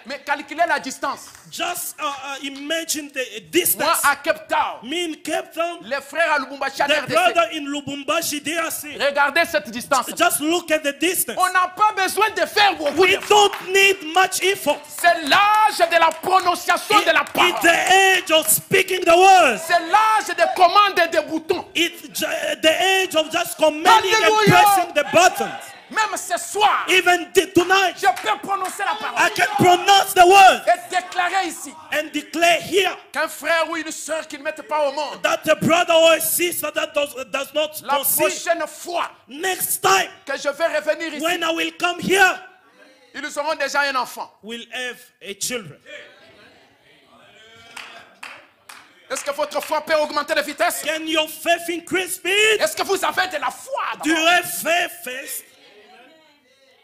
Mais calculez la distance. Just imagine the Moi, distance. à Cape Town, Me in Cape Town, les frères à Lubumbashi, en the RDC. brother in Lubumbashi, DRC. Regardez cette distance. Just look at the distance. On n'a pas besoin de faire beaucoup We d'efforts. don't need much effort. C'est l'âge de la prononciation de la It's parole. the age of speaking the words. C'est l'âge de commande et des boutons. It's the age of just commanding and Hallelujah. pressing the buttons. Même ce soir, Even tonight, je peux prononcer la I parole can pronounce the word et déclarer ici and declare here qu'un frère ou une sœur qui ne mette pas au monde, that a brother or a sister that does not la conceive, prochaine fois next time que je vais revenir ici, when I will come here, ils auront déjà un enfant. will have a children. Est-ce que votre foi peut augmenter de vitesse? Can your faith increase speed? Est-ce que vous avez de la foi? Do you d'abord? have faith first?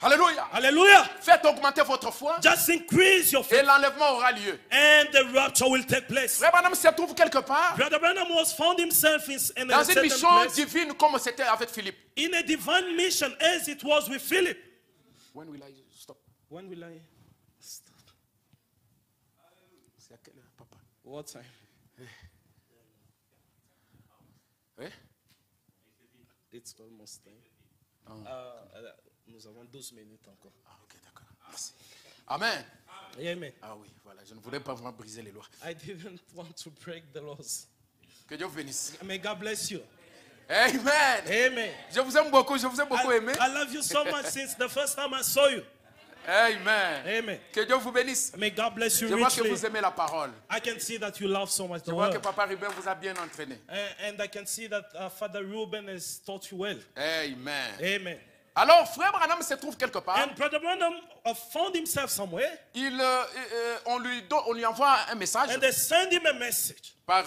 Alléluia. Hallelujah. Faites augmenter votre foi Just increase your et faith l'enlèvement aura lieu. and the rapture will take place. Frère Branham se trouve quelque part Brother Branham was found himself in a dans une certain mission place divine comme c'était avec Philippe. in a divine mission as it was with Philip. When will I stop? When will I stop? C'est à quelle heure, papa? What time? Oui? It's almost time. Nous avons 12 minutes encore. Ah, ok, d'accord. Merci. Amen. Amen. Ah oui, voilà, je ne voulais pas vraiment briser les lois. I didn't want to break the laws. Que Dieu vous bénisse. May God bless you. Amen. Amen. Je vous aime beaucoup, je vous ai beaucoup aimé. I love you so much since the first time I saw you. Amen. Amen. Que Dieu vous bénisse. May God bless you Je vois que richly. vous aimez la parole. I can see that you love so much Je the vois que word. Papa Ruben vous a bien entraîné. And I can see that Father Ruben has taught you well. Amen. Amen. Alors, frère Branham se trouve quelque part. And Brother Branham found himself somewhere, On lui envoie un message and they send him a message par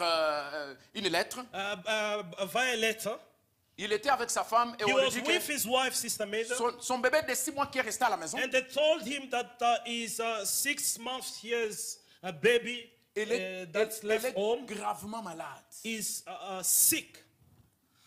une lettre. via letter. Il était avec sa femme et He on lui was dit with que his wife, Sister Maida, son bébé de 6 mois qui est resté à la maison, and they told him that his 6 months years baby that's elle left est home gravement malade. is sick.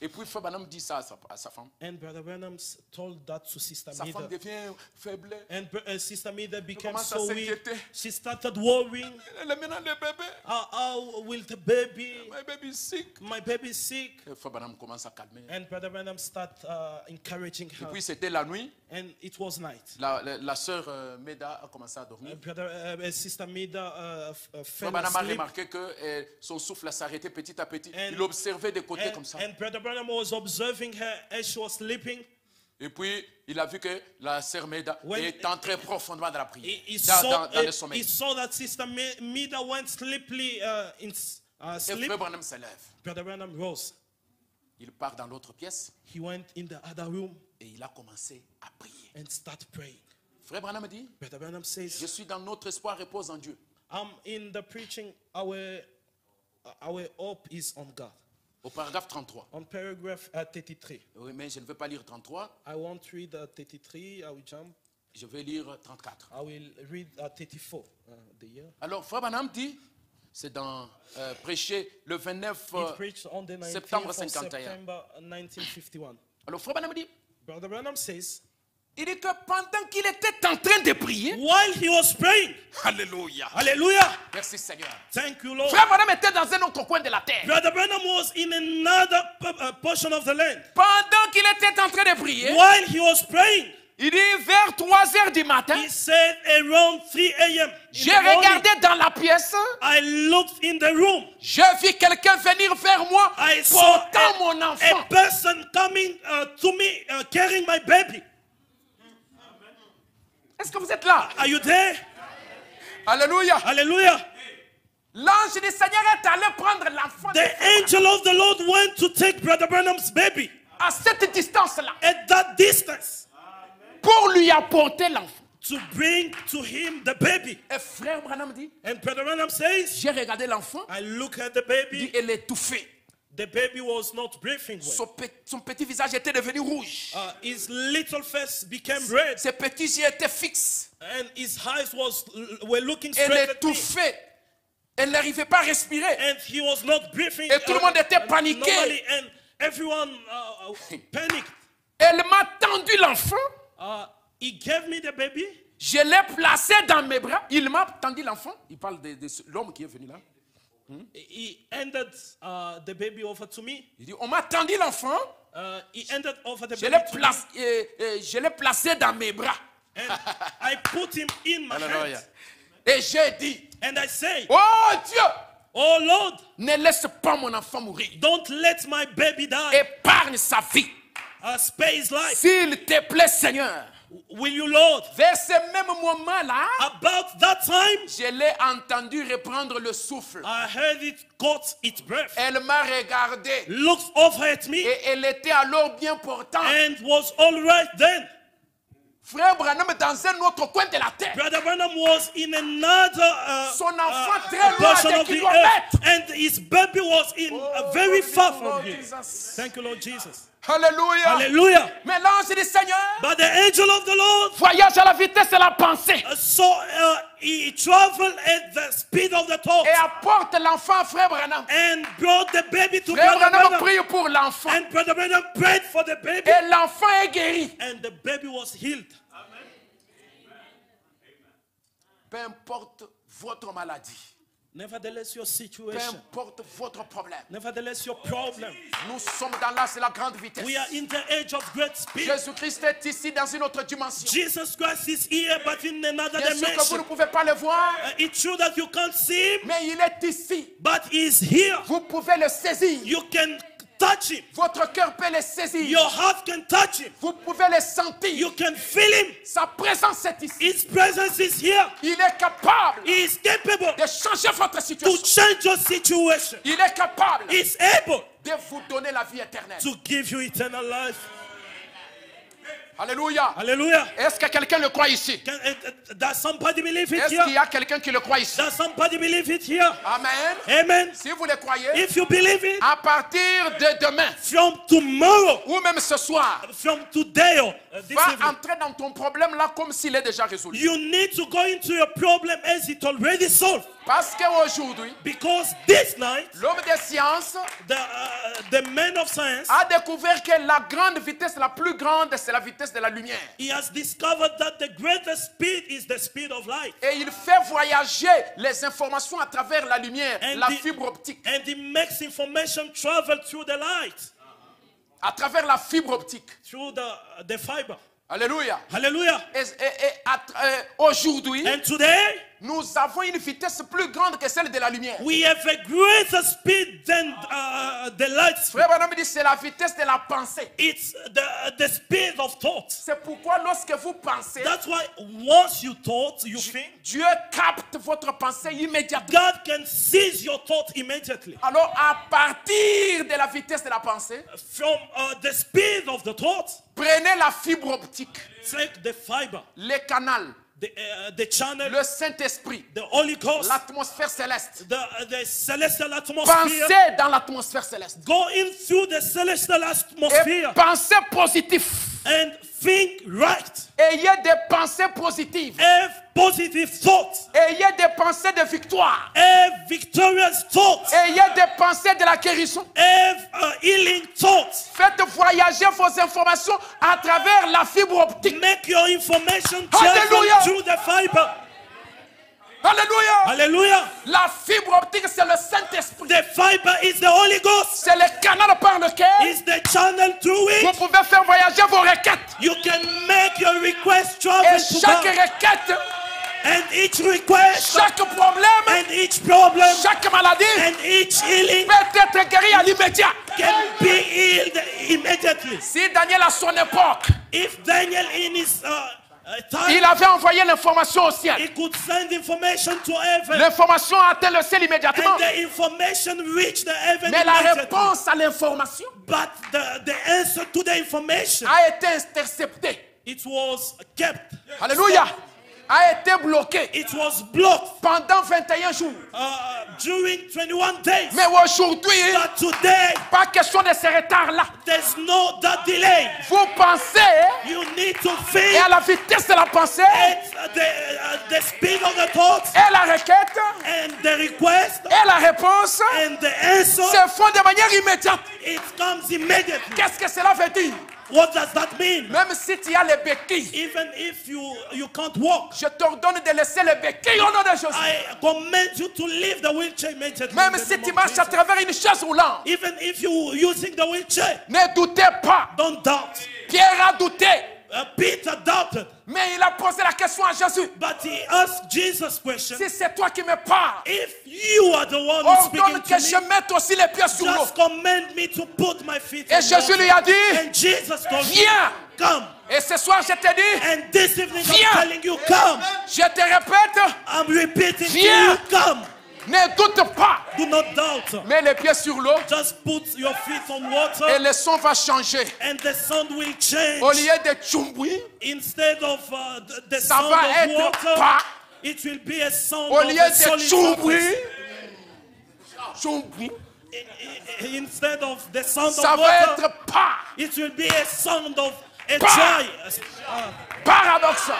Et puis frère Branham dit ça à sa femme. And Brother Branham told that to Sister Sa femme Maida. devient faible. And Sister Maida became commence à so weak. s'inquiéter. She started worrying. Elle est maintenant le bébé. How will the baby? My baby is sick. My baby is sick. Et frère Branham commence à calmer. And Brother Branham started encouraging Et her. puis c'était la nuit. And it was night. La sœur Meda a commencé à dormir. Sister Maida Frère fell Branham a asleep. remarqué que son souffle s'arrêtait petit à petit. And- Il observait de côté comme ça. And Brother Branham was observing her as she was sleeping. Et puis, il a vu que la sœur Meda When- est entrée profondément dans la prière, He dans le he sommeil. saw that Sister Maida went sleepily in Et sleep. frère Branham se lève. Brother Branham rose. Il part dans l'autre pièce He went in the other room et il a commencé à prier. and started praying. Frère Branham dit, Brother Branham je says, suis dans notre espoir repose en Dieu. in the preaching, our hope is on God. Au paragraphe 33. On paragraph 33. Oui, mais je ne vais pas lire 33, I won't read 33. I will jump. je vais lire 34. I will read 34. The year. Alors, frère Branham dit, c'est dans prêcher le 29 He preached on the 19th septembre of 51. September 1951. Alors, frère Branham dit, Brother Branham says, il dit que pendant qu'il était en train de prier, while he was praying, Alléluia. hallelujah, Merci Seigneur. thank you, Lord. Frère Branham était dans un autre coin de la terre. Brother Branham was in another portion of the land. Pendant qu'il était en train de prier, While he was praying, il dit vers 3 heures du matin, he said around 3 a.m. j'ai regardé dans la pièce, I looked in the room. j'ai vu quelqu'un venir vers moi I saw portant mon a enfant. person coming to me carrying my baby. Est-ce que vous êtes là? Are you there? Alléluia. Hallelujah. L'ange du Seigneur est allé prendre l'enfant The angel of the Lord went to take Brother Branham's baby à cette distance-là at that distance pour lui apporter l'enfant. to bring to him the baby. Et frère Branham dit, And Brother Branham says, j'ai regardé l'enfant, I look at the il dit, baby. elle étouffait. The baby was not breathing well. Son petit visage était devenu rouge. His little face became red, Ses petits yeux étaient fixes. and his eyes were looking Elle straight at me. étouffait. Elle n'arrivait pas à respirer. And he was not breathing. Et tout le monde était paniqué. Normally, and everyone panicked. Elle m'a tendu l'enfant. He gave me the baby. Je l'ai placé dans mes bras. Il m'a tendu l'enfant. Il parle de l'homme qui est venu là. He handed the baby over to me. Il dit, on m'a tendu l'enfant. He handed over the Je baby to me. je l'ai placé dans mes bras. And I put him in my Alléluia. hands. Et j'ai dit, And I say, oh Dieu, oh Lord, ne laisse pas mon enfant mourir. don't let my baby die. Épargne sa vie. Spare his life. S'il te plaît, Seigneur. Will you, Lord? Vers ce même moment-là, About that time, je l'ai entendu reprendre le souffle. I heard it caught its breath. Elle m'a regardé. Looked over at me Et elle était alors bien portante. and was all right then. Frère Branham dans un autre coin de la terre. Brother Branham was in another Son enfant très loin portion de of the kilomètres. earth, and his baby was in very far from him. Jesus. Thank you, Lord Jesus. Hallelujah. Hallelujah. Mais l'ange du Seigneur But the angel of the Lord voyage à la vitesse de la pensée he traveled at the speed of the thought et apporte l'enfant à Frère Branham. and brought the baby to Frère Brother Branham Branham. prie pour l'enfant. And Brother Branham prayed for the baby, Et l'enfant est guéri. and the baby was healed. Peu importe votre maladie, Nevertheless, your peu situation, importe votre problème, nevertheless, your problem. nous sommes dans l'âge de la grande vitesse. We are in the age of great speed. Jésus-Christ est ici dans une autre dimension. Jesus Christ is here, but in another Bien sûr que vous ne dimension. pouvez pas le voir, It's true that you can't see him, mais il est ici. but he's here. Vous pouvez le saisir. You can touch him. Votre cœur peut le saisir. Your heart can touch him. Vous pouvez le sentir. You can feel him. Sa présence est ici. His presence is here. Il est capable He is capable de changer votre to situation. change your situation. Il est capable He is able de vous donner la vie éternelle. to give you eternal life. Alléluia. Hallelujah. Est-ce que quelqu'un le croit ici? Does somebody believe it Est-ce qu'il y here? a quelqu'un qui le croit ici? Does somebody believe it here? Amen. Amen. Si vous le croyez, If you believe it, à partir de demain, from tomorrow, ou même ce soir, from today or this va evening, entrer dans ton problème là comme s'il est déjà résolu. you need to go into your problem as it already solved. Parce qu'aujourd'hui, Because this night, l'homme des sciences the man of science, a découvert que la grande vitesse, la plus grande, c'est la vitesse de la lumière. he has discovered that the greatest speed is the speed of light. Et il fait voyager les informations à travers la lumière, And la the- fibre optique. And he makes information travel through the light, À travers la fibre optique. through the fiber. Alléluia. Hallelujah. Aujourd'hui, And today, nous avons une vitesse plus grande que celle de la lumière. we have a greater speed than the light speed. Frère Branham dit c'est la vitesse de la pensée. It's the speed of thought. C'est pourquoi lorsque vous pensez, That's why once you thought, you think, Dieu capte votre pensée immédiatement. God can seize your thought immediately. Alors à partir de la vitesse de la pensée, From the speed of the thought, prenez la fibre optique, take the fiber, les canaux, the channel, le Saint-Esprit, the Holy Ghost, l'atmosphère céleste. the celestial atmosphere. Pensez dans l'atmosphère céleste. Go in through the celestial Et atmosphere pensez positif. and think right. Ayez des pensées positives. Have positive thoughts. Ayez des pensées de victoire. Have victorious thoughts. Ayez des pensées de la guérison. Have healing thoughts. Faites voyager vos informations à travers la fibre optique. Make your information travel Hallelujah. through the fiber. Alléluia. Hallelujah. La fibre optique, c'est le Saint-Esprit. The fiber is the Holy Ghost. C'est le canal par lequel It's the channel through vous which pouvez faire voyager vos requêtes. you can make your request Et travel to chaque God. requête, And each request chaque problème, and each problem chaque maladie and each healing peut être guéri à l'immédiat. can be healed immediately. Si Daniel à son époque, If Daniel in his time, il avait envoyé l'information au ciel, he could send information to heaven, l'information a atteint le ciel immédiatement. and the information reached the heaven Mais la immediately. réponse à l'information But the answer to the information, a été interceptée. it was kept. Alléluia. A été bloquée It was blocked pendant 21 jours. during 21 days. Mais aujourd'hui, But today, pas question de ce retard-là. there's no that delay. Vous pensez You need to et think à la vitesse de la pensée at the speed of the thoughts et la requête and the request et la réponse and the answer. se font de manière immédiate. It comes immediately. Qu'est-ce que cela veut dire? What does that mean? Même si tu as les béquilles, Even if you can't walk, je t'ordonne de laisser les béquilles au nom de Jésus. I command you to leave the wheelchair immediately. Même in the si name tu of marches à Jesus. travers une chaise roulante, Even if you using the wheelchair, ne doutez pas. don't doubt. Pierre a douté, Peter doubted, mais il a posé la question à Jésus. but he asked Jesus question. Si c'est toi qui me parles, If you are the one who's speaking ordonne que to je me, mette aussi les pieds sur l'eau. just command me to put my feet Et on Jésus water. lui a dit, And Jesus told me, viens. come. Et ce soir, je te dis, And this evening Viens. I'm telling you, come. je te répète, I'm repeating to Viens. you, come. ne doute pas. Do not doubt. Mets les pieds sur l'eau Just put your feet on et water le son va changer. and the sound will change. Au lieu de tchoumboui, Instead of the ça sound va of être water, pas. it will be a sound Au of lieu a de solid tchoumboui, surface. tchoumboui, Instead of the sound ça of va water, être pas. it will be a sound of a Pa. joy. Paradoxe.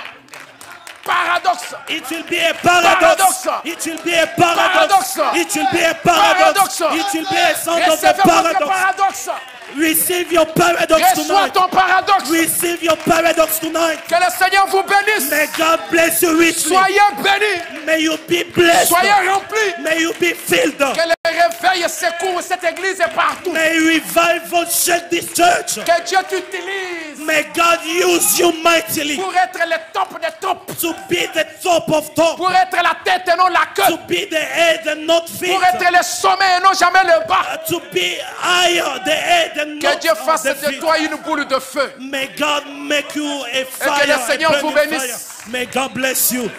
Paradoxe. It will be a paradox. Paradox. It will be a paradox. Paradox. It will be a paradox. Paradox. It will be a sound of a Recevez votre paradox. paradoxe. Receive your paradox Reçois tonight. ton paradoxe. Receive your paradox tonight. Que le Seigneur vous bénisse. May God bless you richly. Soyez bénis. May you be blessed. Soyez remplis. May you be filled. Que le réveil secoue cette église et partout. May revival shake this church. Que Dieu t'utilise May God use you mightily pour être le top des tops. to be the top of top, Pour être la tête et non la to queue. be the head and not feet, Pour être le sommet et non jamais le bas. to be higher, the head and Que not Dieu fasse the de feet. toi une boule de feu. May God make you a fire, que le Seigneur a vous burning bénisse. fire. May God bless you.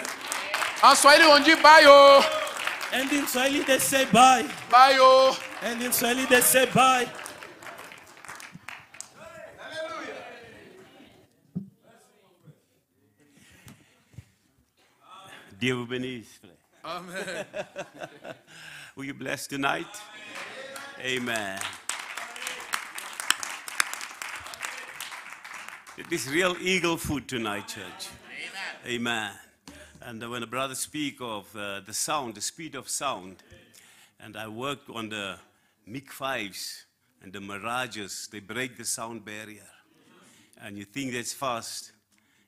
En Swahili on dit bye oh. And in Swahili they say bye. Bye oh. And in Swahili they say bye. Dieu vous bénisse, frère. Amen. Were you blessed tonight? Amen. It is real eagle food tonight, church. Amen. And when the brothers speak of the sound, the speed of sound, and I worked on the MiG-5s and the Mirages, they break the sound barrier. And you think that's fast.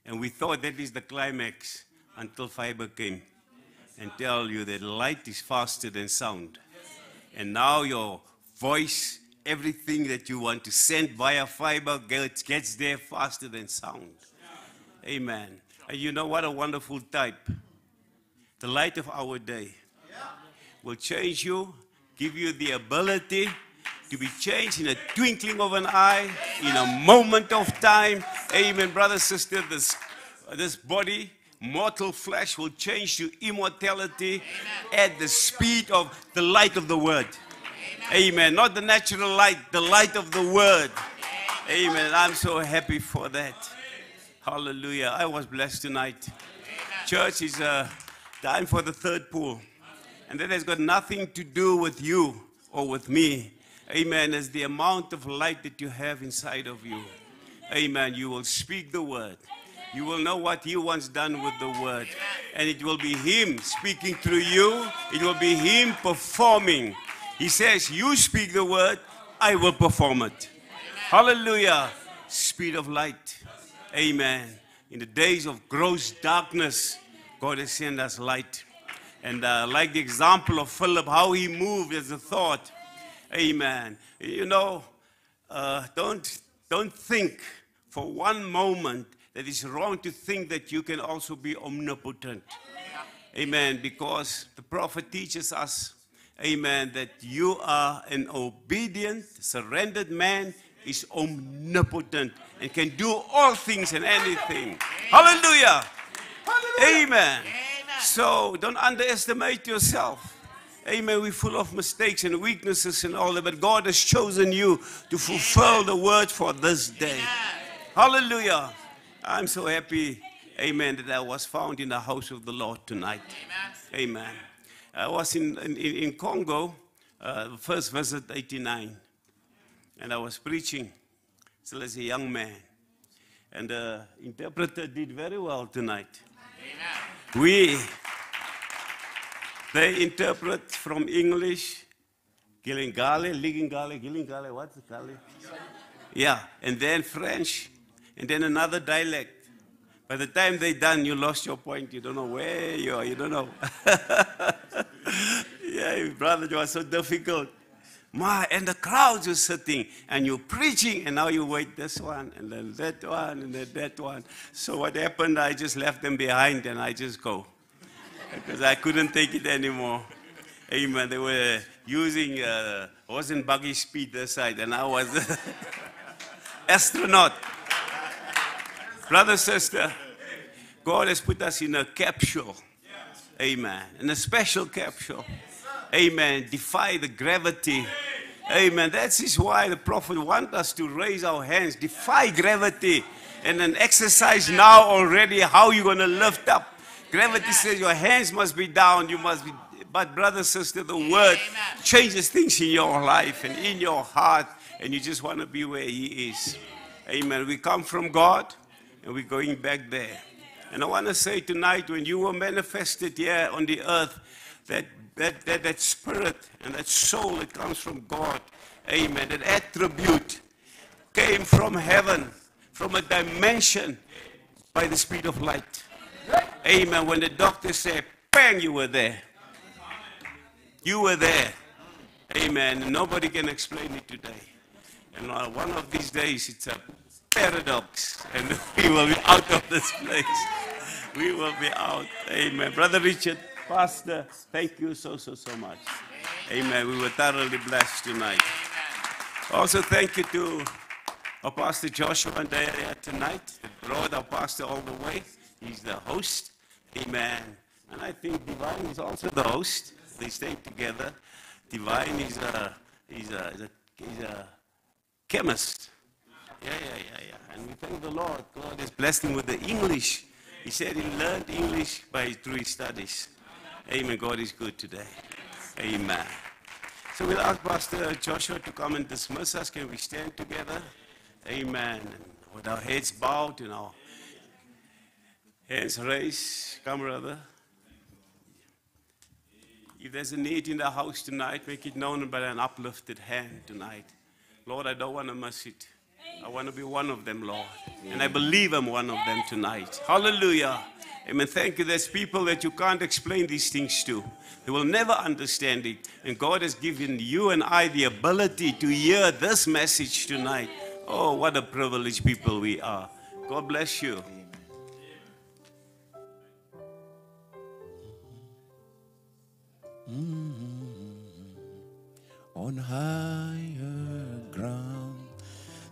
And we thought that is the climax until fiber came and tell you that light is faster than sound. And now your voice, everything that you want to send via fiber gets there faster than sound. Amen. And you know what a wonderful type. The light of our day will change you, give you the ability to be changed in a twinkling of an eye, in a moment of time. Amen, brother, sister, this body, mortal flesh will change to immortality at the speed of the light of the word. Amen. Not the natural light, the light of the word. Amen. I'm so happy for that. Hallelujah. I was blessed tonight. Church is time for the third pool. And that has got nothing to do with you or with me. Amen. It's the amount of light that you have inside of you. Amen. You will speak the word. You will know what he wants done with the word. And it will be him speaking through you. It will be him performing. He says, you speak the word, I will perform it. Hallelujah. Speed of light. Amen. In the days of gross darkness, God has sent us light. And like the example of Philip, how he moved as a thought. Amen. You know, don't think for one moment that it's wrong to think that you can also be omnipotent. Amen. Because the prophet teaches us, amen, that you are an obedient, surrendered man is omnipotent and can do all things and anything. Hallelujah. Amen. So don't underestimate yourself. Amen. We're full of mistakes and weaknesses and all that, but God has chosen you to fulfill the word for this day. Hallelujah. I'm so happy, amen, that I was found in the house of the Lord tonight. Amen. I was in Congo, first visit 89, and I was preaching still as a young man. And the interpreter did very well tonight. They interpret from English, Gilingale, Ligingale, Gilingale, what's Gale? Yeah, and then French, and then another dialect. By the time they're done, you lost your point. You don't know where you are. You don't know. Yeah, brother, it was so difficult. And the crowds were sitting, and you're preaching, and now you wait this one, and then that one, and then that one. So what happened, I just left them behind, and I just go. Because I couldn't take it anymore. Amen. They were using horse and buggy speed this side, and I was astronaut. Brother, sister, God has put us in a capsule. Amen. In a special capsule. Amen. Defy the gravity. Amen. That is why the prophet wants us to raise our hands, defy gravity, and then exercise now already how you're going to lift up. Gravity says your hands must be down, you must be. But brother, sister, the word changes things in your life and in your heart, and you just want to be where he is. Amen. We come from God, and we're going back there. And I want to say tonight, when you were manifested here on the earth, that spirit and that soul that comes from God, amen, that attribute came from heaven, from a dimension by the speed of light. Amen. When the doctor said, bang, you were there. You were there. Amen. Nobody can explain it today. And one of these days, it's a paradox, and we will be out of this place. We will be out. Amen. Brother Richard, Pastor, thank you so much. Amen. We were thoroughly blessed tonight. Also, thank you to our Pastor Joshua and Diana tonight. They brought our pastor all the way. He's the host. Amen. And I think Divine is also the host. They stay together. Divine is a chemist. Yeah. And we thank the Lord. God has blessed him with the English. He said he learned English through his studies. Amen. God is good today. Amen. So we'll ask Pastor Joshua to come and dismiss us. Can we stand together? Amen. And with our heads bowed and our hands raised. Come, brother. If there's a need in the house tonight, make it known by an uplifted hand tonight. Lord, I don't want to miss it. I want to be one of them, Lord. And I believe I'm one of them tonight. Hallelujah. Amen. Thank you. There's people that you can't explain these things to. They will never understand it. And God has given you and I the ability to hear this message tonight. Oh, what a privileged people we are. God bless you. On higher ground.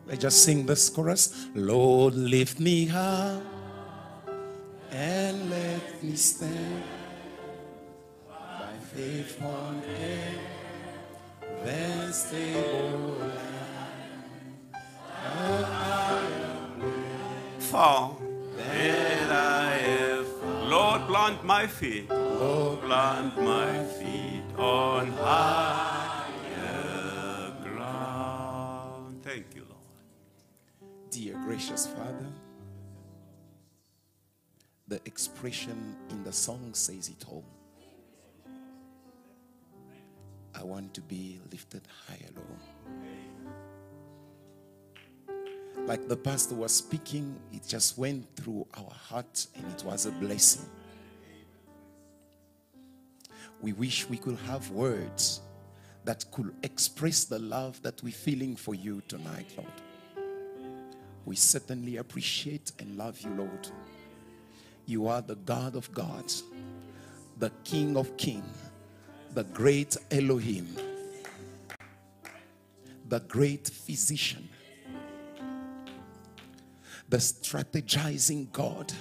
Let's just sing this chorus. Lord, lift me up and let me stand by faith on heaven's stable Fall that I have. Lord, plant my feet. Lord, plant my feet on higher ground. Thank you, Lord. Dear gracious Father, the expression in the song says it all. I want to be lifted higher, Lord. Like the pastor was speaking, it just went through our heart and it was a blessing. We wish we could have words that could express the love that we're feeling for you tonight, Lord. We certainly appreciate and love you, Lord. You are the God of gods, the King of kings, the great Elohim, the great physician, the strategizing God,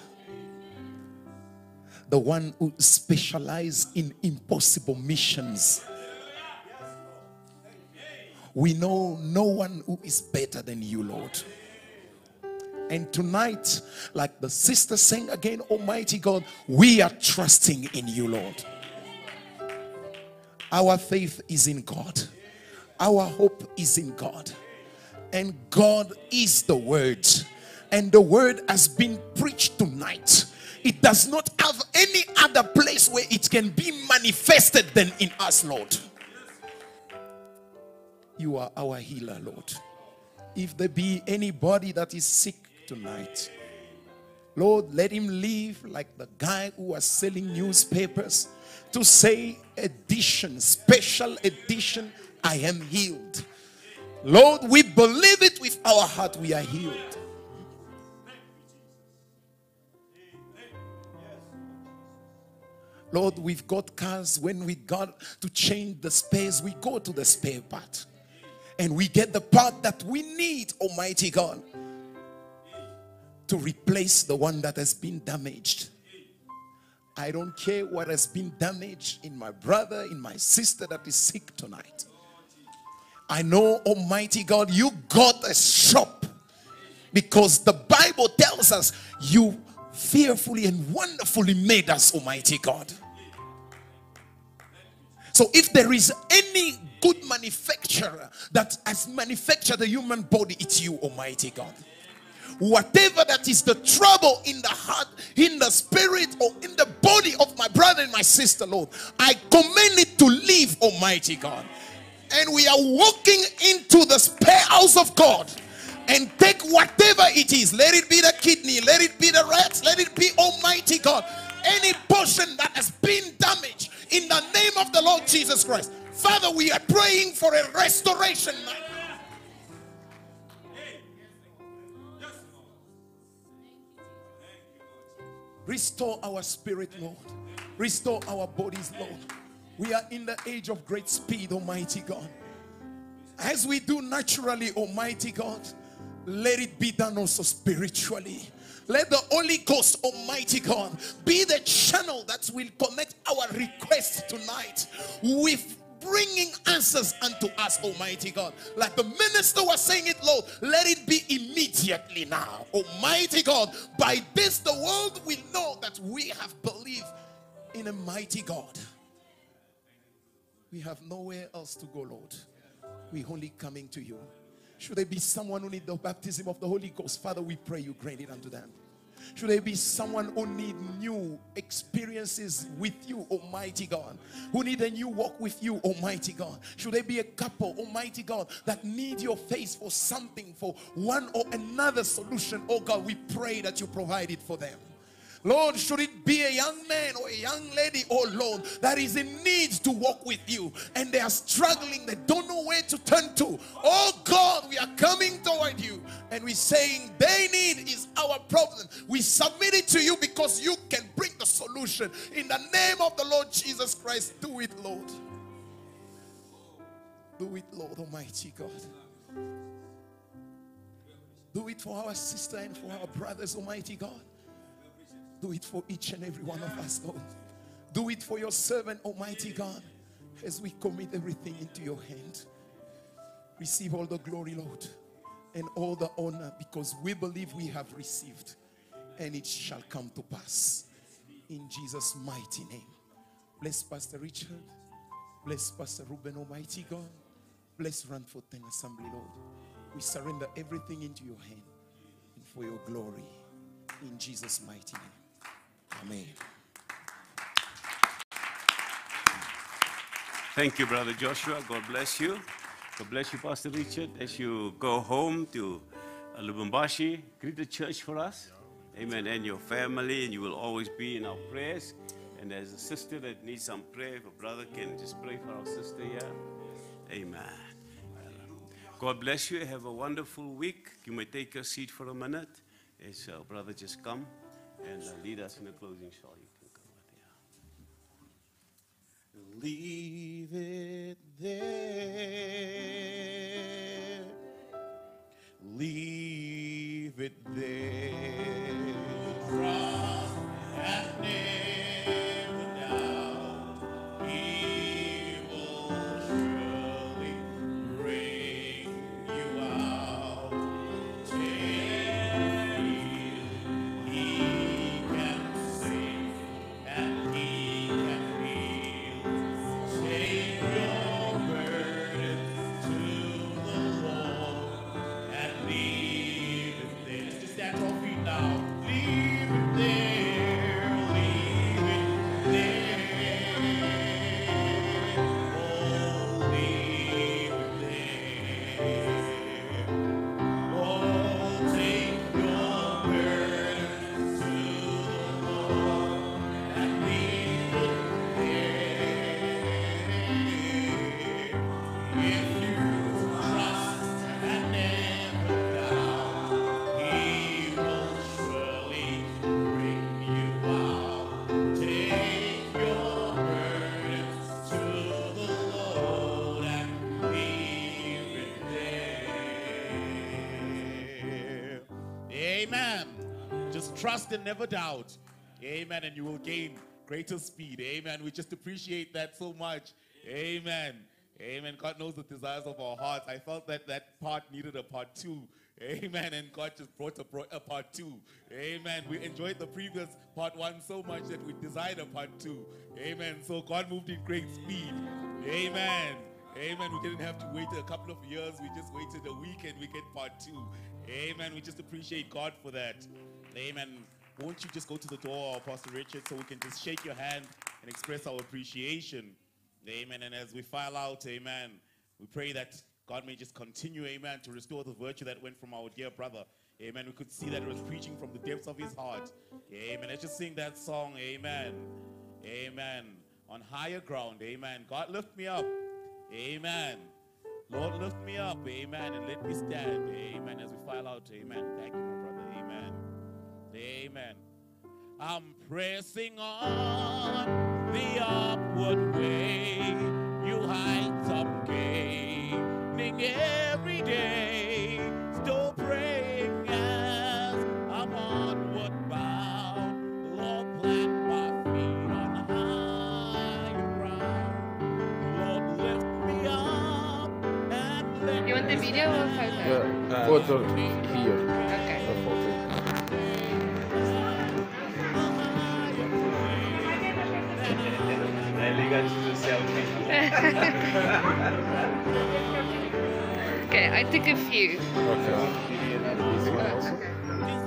the one who specializes in impossible missions. We know no one who is better than you, Lord. And tonight, like the sister sang again, Almighty God, we are trusting in you, Lord. Our faith is in God. Our hope is in God. And God is the Word. And the Word has been preached tonight. It does not have any other place where it can be manifested than in us, Lord. You are our healer, Lord. If there be anybody that is sick tonight, Lord, let him live like the guy who was selling newspapers to say edition, special edition, I am healed. Lord, we believe it with our heart, we are healed. Lord, we've got cars. When we got to change the spares, we go to the spare part and we get the part that we need, Almighty God, to replace the one that has been damaged. I don't care what has been damaged in my brother, in my sister that is sick tonight. I know, Almighty God, you got a shop, because the Bible tells us you fearfully and wonderfully made us, Almighty God. So if there is any good manufacturer that has manufactured the human body, it's you, Almighty God. Whatever that is the trouble in the heart, in the spirit, or in the body of my brother and my sister, Lord, I command it to leave, Almighty God. And we are walking into the spare house of God and take whatever it is. Let it be the kidney, let it be the rats, let it be, Almighty God, any portion that has been damaged, in the name of the Lord Jesus Christ. Father, we are praying for a restoration now. Restore our spirit, Lord. Restore our bodies, Lord. We are in the age of great speed, Almighty God. As we do naturally, Almighty God, let it be done also spiritually. Let the Holy Ghost, Almighty God, be the channel that will connect our requests tonight with bringing answers unto us, Almighty God. Like the minister was saying it, Lord, let it be immediately now, Almighty God. By this the world will know that we have believed in a mighty God. We have nowhere else to go, Lord. We're only coming to you. Should there be someone who needs the baptism of the Holy Ghost, Father, we pray you grant it unto them. Should there be someone who need new experiences with you, Almighty God, who need a new walk with you, Almighty God. Should there be a couple, Almighty God, that need your face for something, for one or another solution, oh God, we pray that you provide it for them. Lord, should it be a young man or a young lady, oh Lord, that is in need to walk with you and they are struggling, they don't know where to turn to. Oh God, we are coming toward you and we're saying their need is our problem. We submit it to you because you can bring the solution. In the name of the Lord Jesus Christ, do it, Lord. Do it, Lord Almighty God. Do it for our sister and for our brothers, Almighty God. Do it for each and every one of us, Lord. Do it for your servant, Almighty God, as we commit everything into your hand. Receive all the glory, Lord, and all the honor, because we believe we have received, and it shall come to pass. In Jesus' mighty name. Bless Pastor Richard. Bless Pastor Ruben, Almighty God. Bless Ranford 10 Assembly, Lord. We surrender everything into your hand and for your glory. In Jesus' mighty name. Amen. Thank you, Brother Joshua. God bless you. God bless you, Pastor Richard. As you go home to Lubumbashi, greet the church for us. Amen. And your family, and you will always be in our prayers. And there's a sister that needs some prayer. If a brother can just pray for our sister here. Amen. God bless you. Have a wonderful week. You may take your seat for a minute. As our brother just come and lead us in a closing shot. You can come right there. Leave it there. Leave it there. Trust and never doubt. He will surely bring you out. He can save and he can heal. Take your burden to the Lord and leave it there. Just stand Amen. Just trust and never doubt. Amen. And you will gain greater speed. Amen. We just appreciate that so much. Amen. Amen. God knows the desires of our hearts. I felt that that part needed a part 2. Amen. And God just brought a part 2. Amen. We enjoyed the previous part 1 so much that we desired a part 2. Amen. So God moved in great speed. Amen. Amen. We didn't have to wait a couple of years. We just waited a week and we get part 2. Amen. We just appreciate God for that. Amen. Won't you just go to the door, Pastor Richard, so we can just shake your hand and express our appreciation. Amen. And as we file out, amen, we pray that God may just continue, amen, to restore the virtue that went from our dear brother. Amen. We could see that it was preaching from the depths of his heart. Amen. Let's just sing that song. Amen. Amen. On higher ground. Amen. God, lift me up. Amen. Lord, lift me up. Amen. And let me stand. Amen. As we file out. Amen. Thank you, my brother. Amen. Amen. I'm pressing on the upward way. New heights I'm gaining every day. Still praying as I'm onward bound. Lord, plant my feet on higher ground. Lord, lift me up and let You want the video or photo? Photo here. Okay. A photo. Okay, I took a few. Okay. Okay.